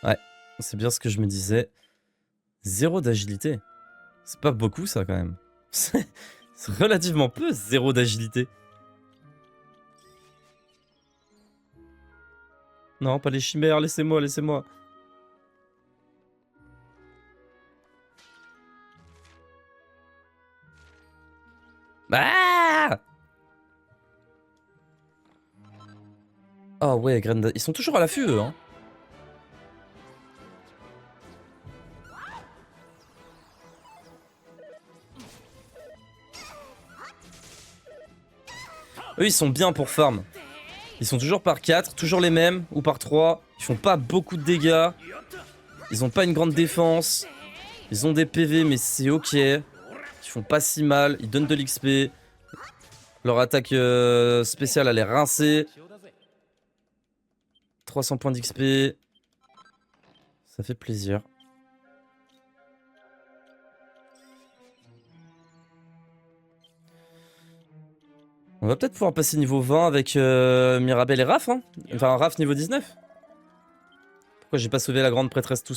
Ouais, c'est bien ce que je me disais. 0 d'agilité. C'est pas beaucoup ça quand même. C'est relativement peu, 0 d'agilité. Non, pas les chimères, laissez-moi, laissez-moi. Ah! Oh ouais, Grenda, ils sont toujours à l'affût eux, hein. Eux ils sont bien pour farm. Ils sont toujours par 4, toujours les mêmes, ou par 3. Ils font pas beaucoup de dégâts. Ils ont pas une grande défense. Ils ont des PV mais c'est ok. Ils font pas si mal, ils donnent de l'XP. Leur attaque spéciale elle est rincée. 300 points d'XP. Ça fait plaisir. On va peut-être pouvoir passer niveau 20 avec Mirabelle et Raph, hein. Enfin Raph niveau 19. Pourquoi j'ai pas sauvé la grande prêtresse tout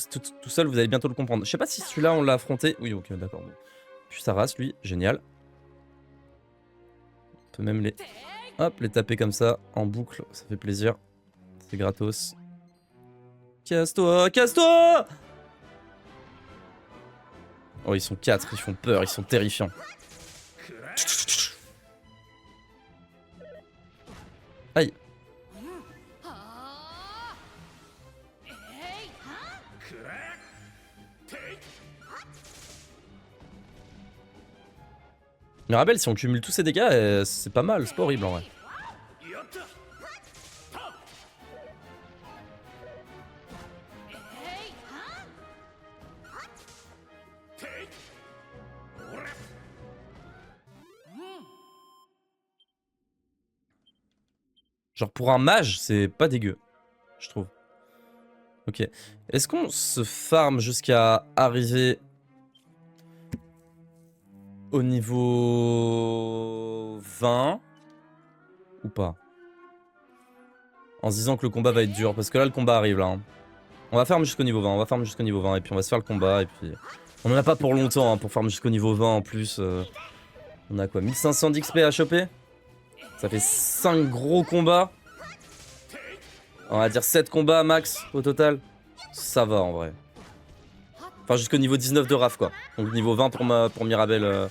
seul, vous allez bientôt le comprendre. Je sais pas si celui-là on l'a affronté. Oui ok d'accord. Puis sa race lui, génial. On peut même les... Hop, les taper comme ça, en boucle, ça fait plaisir. C'est gratos. Casse-toi, casse-toi! Oh ils sont 4, ils font peur, ils sont terrifiants. Aïe. Mirabelle, si on cumule tous ces dégâts, c'est pas mal, c'est pas horrible en vrai. Genre pour un mage, c'est pas dégueu, je trouve. Ok. Est-ce qu'on se farm jusqu'à arriver au niveau 20 ou pas? En se disant que le combat va être dur, parce que là le combat arrive là. Hein. On va farm jusqu'au niveau 20, on va farm jusqu'au niveau 20 et puis on va se faire le combat et puis... On en a pas pour longtemps hein, pour farm jusqu'au niveau 20 en plus. On a quoi, 1500 d'XP à choper? Ça fait 5 gros combats. On va dire 7 combats max au total. Ça va en vrai. Enfin jusqu'au niveau 19 de Raph quoi. Donc niveau 20 pour Mirabelle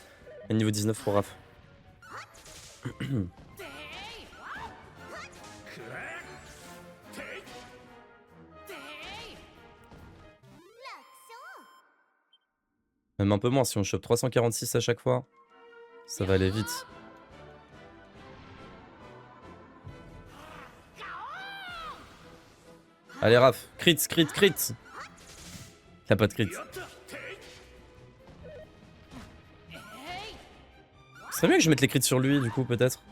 et niveau 19 pour Raph. Même un peu moins si on chope 346 à chaque fois. Ça va aller vite. Allez Raph, crit, crit, crit. Il a pas de crit. Ce serait mieux que je mette les crits sur lui du coup peut-être.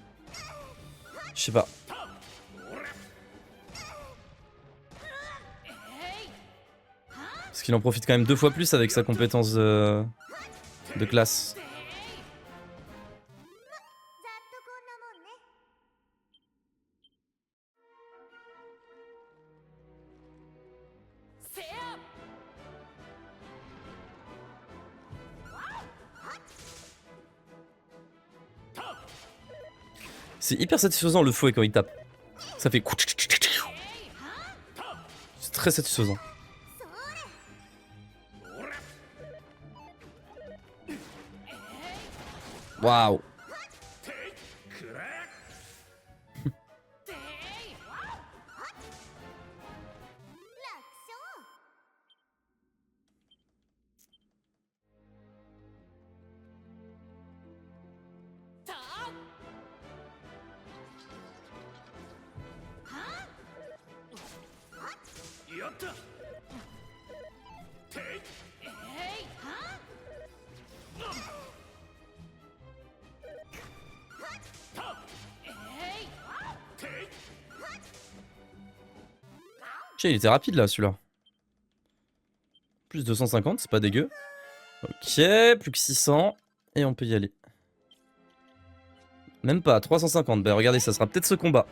Je sais pas. Parce qu'il en profite quand même 2 fois plus avec sa compétence de classe. C'est hyper satisfaisant le fouet quand il tape. Ça fait... C'est très satisfaisant. Waouh. Tiens, il était rapide là celui-là. Plus 250, c'est pas dégueu. Ok, plus que 600. Et on peut y aller. Même pas, 350. Bah regardez, ça sera peut-être ce combat.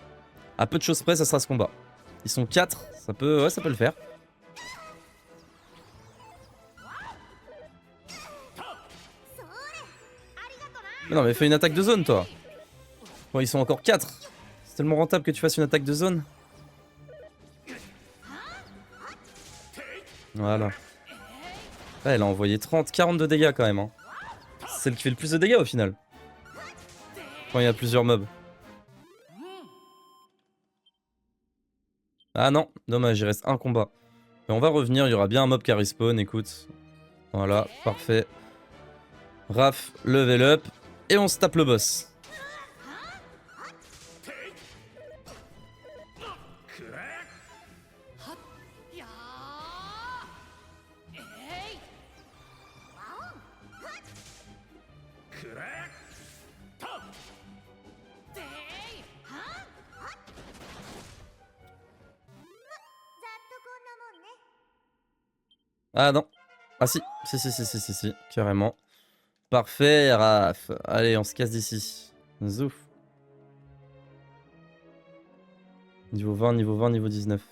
À peu de choses près, ça sera ce combat. Ils sont 4, ça peut, ouais, ça peut le faire. Mais non mais fais une attaque de zone toi. Bon, ils sont encore 4. C'est tellement rentable que tu fasses une attaque de zone. Voilà. Là, elle a envoyé 30, 40 de dégâts quand même. Hein. C'est celle qui fait le plus de dégâts au final. Quand il y a plusieurs mobs. Ah non, dommage, il reste un combat. Mais on va revenir, il y aura bien un mob qui respawn, écoute. Voilà, parfait. Raph, level up. Et on se tape le boss. Ah non. Ah si, si, carrément. Parfait, Raph. Allez, on se casse d'ici. Zouf. Niveau 20, niveau 20, niveau 19.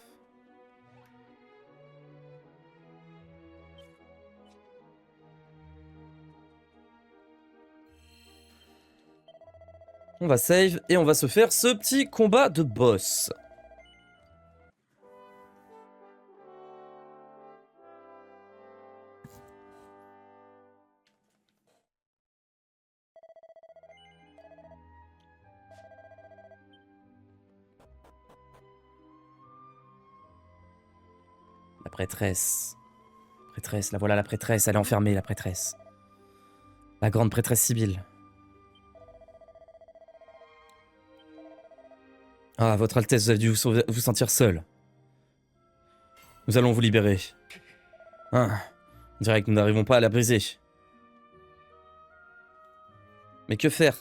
On va save et on va se faire ce petit combat de boss. La prêtresse. Prêtresse, la voilà la prêtresse, elle est enfermée la prêtresse. La grande prêtresse Sibylle. Ah, votre Altesse, vous avez dû vous sentir seul. Nous allons vous libérer. Ah, on dirait que nous n'arrivons pas à la briser. Mais que faire?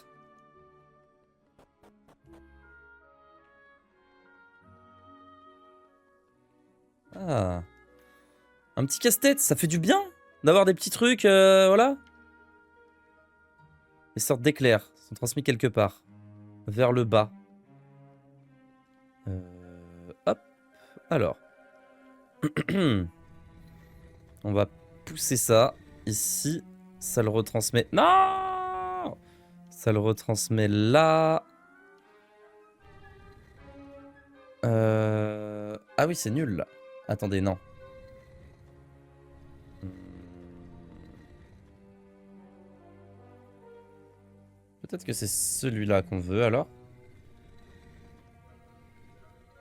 Ah. Un petit casse-tête, ça fait du bien d'avoir des petits trucs, voilà. Des sortes d'éclairs sont transmis quelque part. Vers le bas. Hop. Alors. On va pousser ça. Ici. Ça le retransmet. Non! Ça le retransmet là. Ah oui, c'est nul là. Attendez, non. Peut-être que c'est celui-là qu'on veut alors.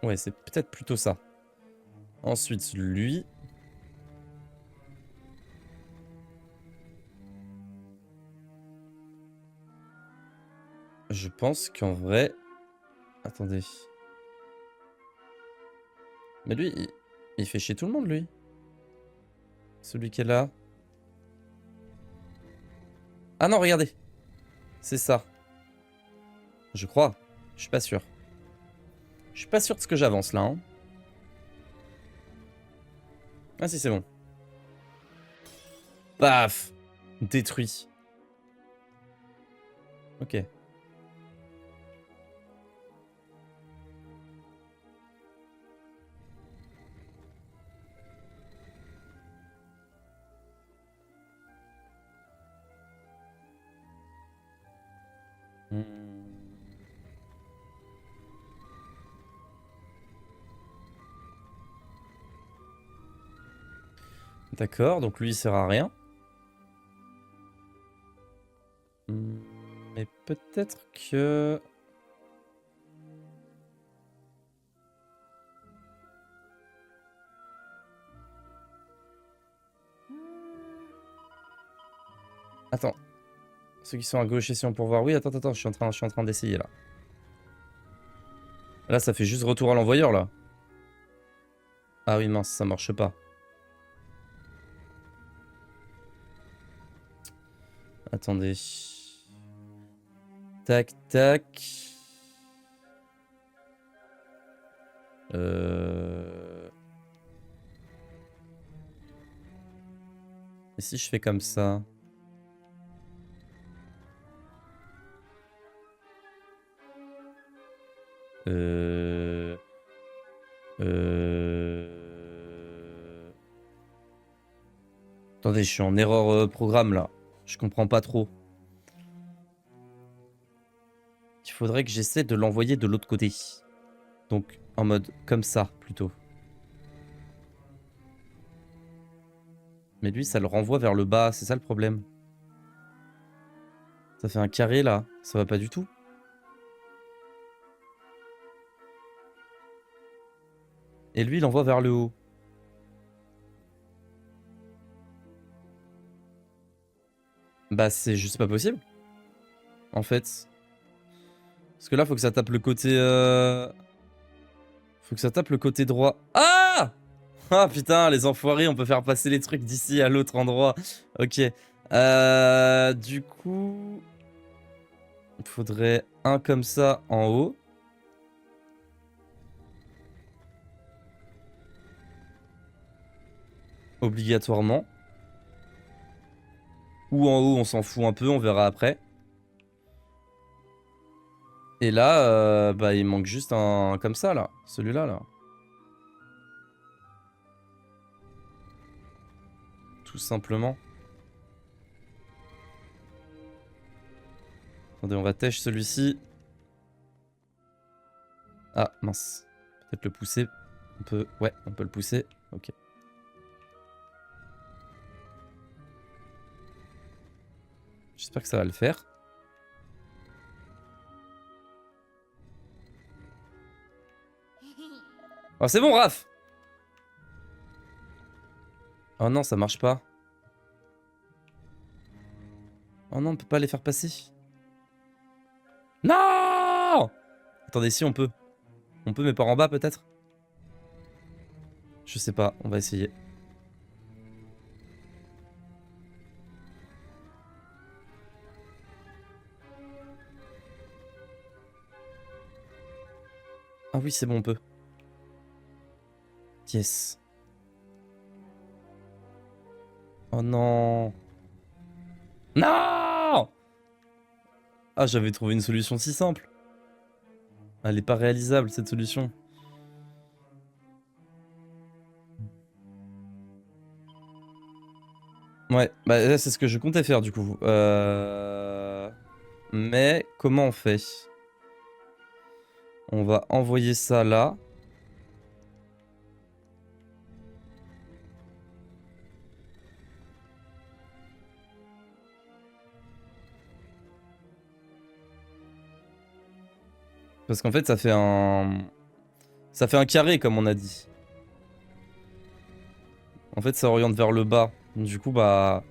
Ouais, c'est peut-être plutôt ça. Ensuite, lui. Je pense qu'en vrai... Attendez. Mais lui, il fait chier tout le monde, lui. Celui qui est là. Ah non, regardez. C'est ça. Je crois. Je suis pas sûr. Je suis pas sûr de ce que j'avance là. Hein. Ah si, c'est bon. Paf. Détruit. Ok. D'accord, donc lui il sert à rien. Mais peut-être que... Attends. Ceux qui sont à gauche ici on pour voir. Oui, attends, je suis en train d'essayer là. Là, ça fait juste retour à l'envoyeur là. Ah oui, mince, ça marche pas. Attendez. Tac, tac. Et si je fais comme ça? Attendez, je suis en erreur programme là. Je comprends pas trop. Il faudrait que j'essaie de l'envoyer de l'autre côté. Donc en mode comme ça plutôt. Mais lui ça le renvoie vers le bas, c'est ça le problème. Ça fait un carré là, ça va pas du tout. Et lui il envoie vers le haut. Bah c'est juste pas possible. En fait. Parce que là faut que ça tape le côté... Faut que ça tape le côté droit. Ah! Ah putain, les enfoirés, on peut faire passer les trucs d'ici à l'autre endroit. Ok. Du coup... Il faudrait un comme ça en haut. Obligatoirement. Ou en haut, on s'en fout un peu, on verra après. Et là, bah, il manque juste un comme ça, là. Celui-là, là. Tout simplement. Attendez, on va têche celui-ci. Ah, mince. Peut-être le pousser. On peut... Ouais, on peut le pousser. Ok. J'espère que ça va le faire. Oh, c'est bon, Raph! Oh non, ça marche pas. Oh non, on peut pas les faire passer. Non! Attendez, si on peut. On peut, mais par en bas, peut-être? Je sais pas, on va essayer. Ah oui, c'est bon, on peut. Yes. Oh non. Non! Ah, j'avais trouvé une solution si simple. Elle est pas réalisable, cette solution. Ouais, bah là, c'est ce que je comptais faire, du coup. Mais, comment on fait? On va envoyer ça là. Parce qu'en fait, ça fait un... Ça fait un carré, comme on a dit. En fait, ça oriente vers le bas. Du coup, bah...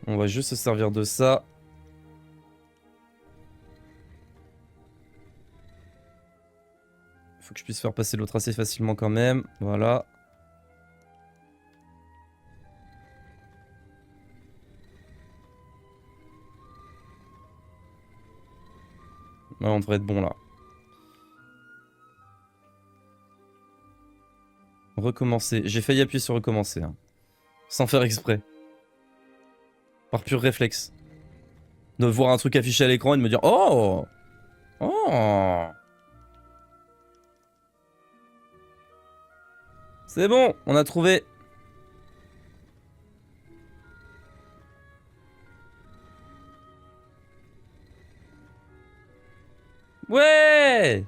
On va juste se servir de ça. Faut que je puisse faire passer l'autre assez facilement quand même. Voilà. Ouais, on devrait être bon là. Recommencer. J'ai failli appuyer sur recommencer. Hein. Sans faire exprès. Par pur réflexe. De voir un truc affiché à l'écran et de me dire oh! Oh! C'est bon, on a trouvé. Ouais!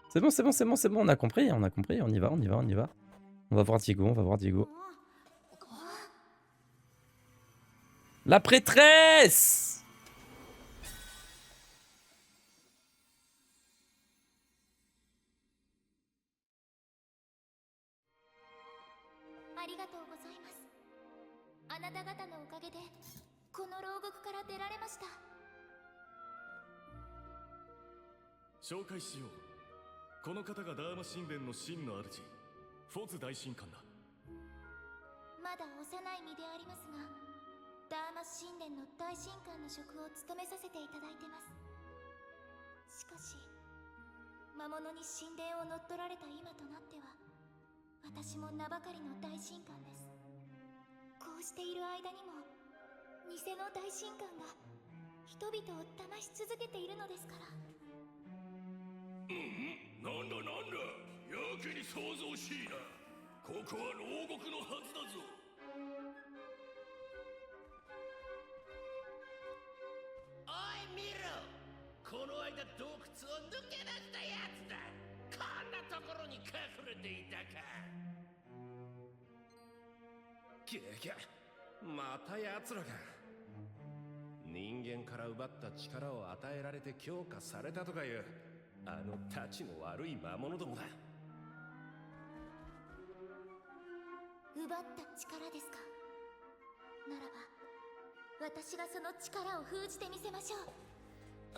C'est bon, c'est bon, c'est bon, c'est bon, on a compris, on y va, on y va, on y va. On va voir Diego, on va voir Diego. La prêtresse!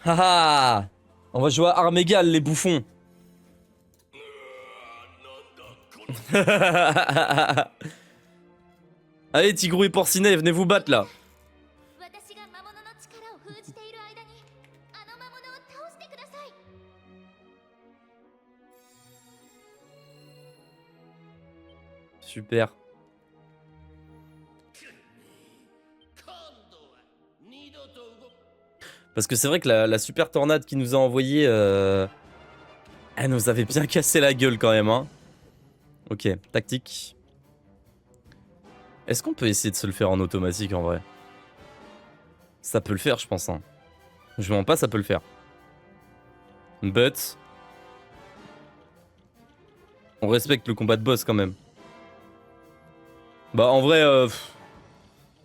Haha! On va jouer à armes égales, les bouffons. Allez, Tigrou et Porcinet, venez vous battre là. Super. Parce que c'est vrai que la super tornade qui nous a envoyé, elle nous avait bien cassé la gueule quand même. Hein. Ok, tactique. Est-ce qu'on peut essayer de se le faire en automatique en vrai? Ça peut le faire, je pense. Hein. Je mens pas, ça peut le faire. But... on respecte le combat de boss quand même. Bah en vrai,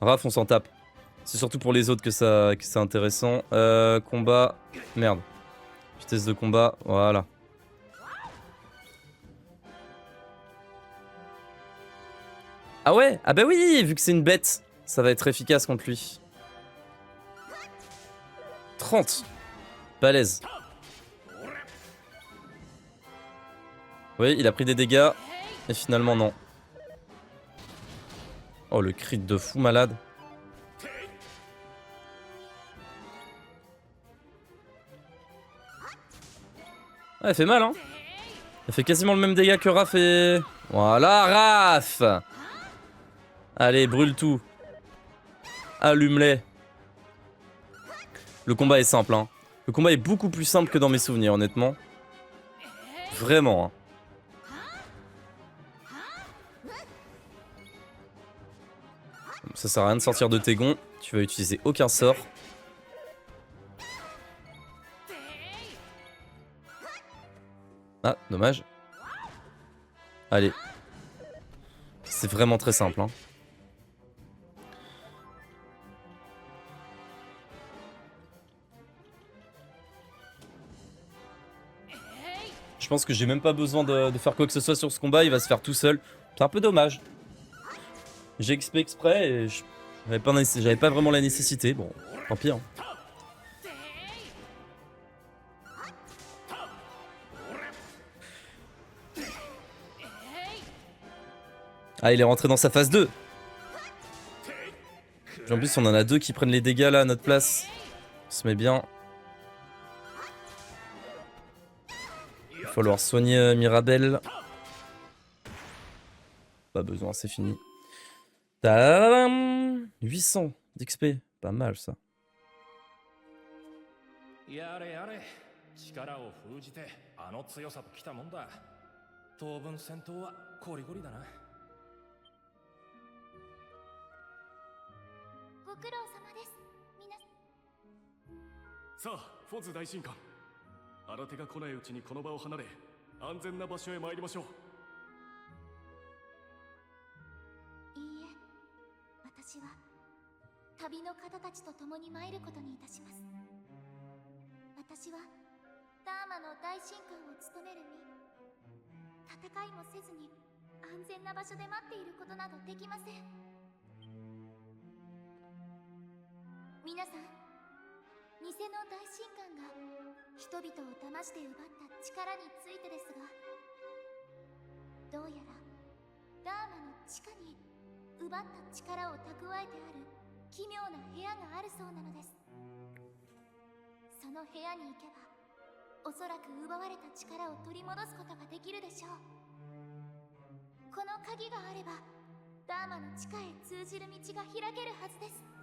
Raph on s'en tape. C'est surtout pour les autres que c'est intéressant. Combat... Merde. Vitesse de combat, voilà. Ah ouais? Ah bah oui, vu que c'est une bête, ça va être efficace contre lui. 30. Balèze. Oui, il a pris des dégâts. Et finalement, non. Oh, le crit de fou malade. Ah, elle fait mal, hein. Elle fait quasiment le même dégât que Raph et... Voilà, Raph! Allez, brûle tout. Allume-les. Le combat est simple, hein. Le combat est beaucoup plus simple que dans mes souvenirs, honnêtement. Vraiment, hein. Ça sert à rien de sortir de tes gonds. Tu vas utiliser aucun sort. Ah, dommage. Allez. C'est vraiment très simple, hein. Je pense que j'ai même pas besoin de faire quoi que ce soit sur ce combat, il va se faire tout seul. C'est un peu dommage. J'ai XP exprès et j'avais pas vraiment la nécessité. Bon, tant pis. Hein. Ah, il est rentré dans sa phase 2. En plus, on en a deux qui prennent les dégâts là à notre place. On se met bien. Il va falloir soigner Mirabelle. Pas besoin, c'est fini. Tadam 800 d'XP. Pas mal ça. やれやれ力を封じてあの強さときたもんだ当分戦闘はコリゴリだなご苦労様です皆さあフォズ大神官新手が来ないうちにこの場を離れ安全な場所へ参りましょういいえ私は旅の方たちと共に参ることにいたします私はダーマの大神官を務める身戦いもせずに安全な場所で待っていることなどできません皆さん偽の大神官が人々を騙して奪った力についてですがどうやらダーマの地下に奪った力を蓄えてある奇妙な部屋があるそうなのですその部屋に行けばおそらく奪われた力を取り戻すことができるでしょうこの鍵があればダーマの地下へ通じる道が開けるはずです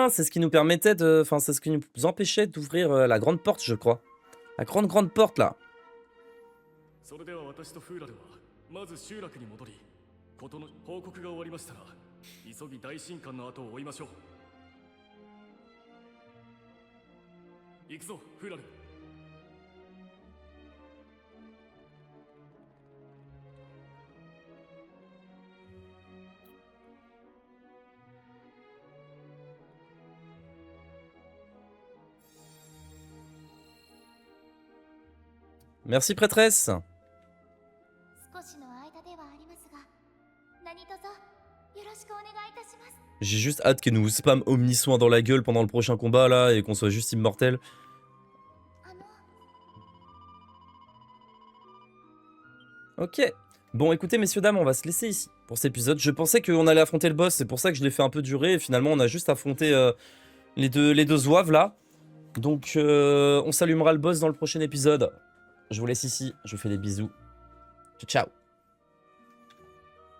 C'est ce qui nous permettait de... Enfin, c'est ce qui nous empêchait d'ouvrir la grande porte, je crois. La grande porte, là. それでは私とフーラルはまず集落に戻りことの報告が終わりましたら急ぎ大神官の後を追いましょう行くぞフーラル Merci, prêtresse. J'ai juste hâte qu'elle nous spam omni-soin dans la gueule pendant le prochain combat, là, et qu'on soit juste immortel. Ok. Bon, écoutez, messieurs, dames, on va se laisser ici pour cet épisode. Je pensais qu'on allait affronter le boss, c'est pour ça que je l'ai fait un peu durer, et finalement, on a juste affronté les deux zouaves, là. Donc, on s'allumera le boss dans le prochain épisode. Je vous laisse ici, je vous fais des bisous. Ciao, ciao.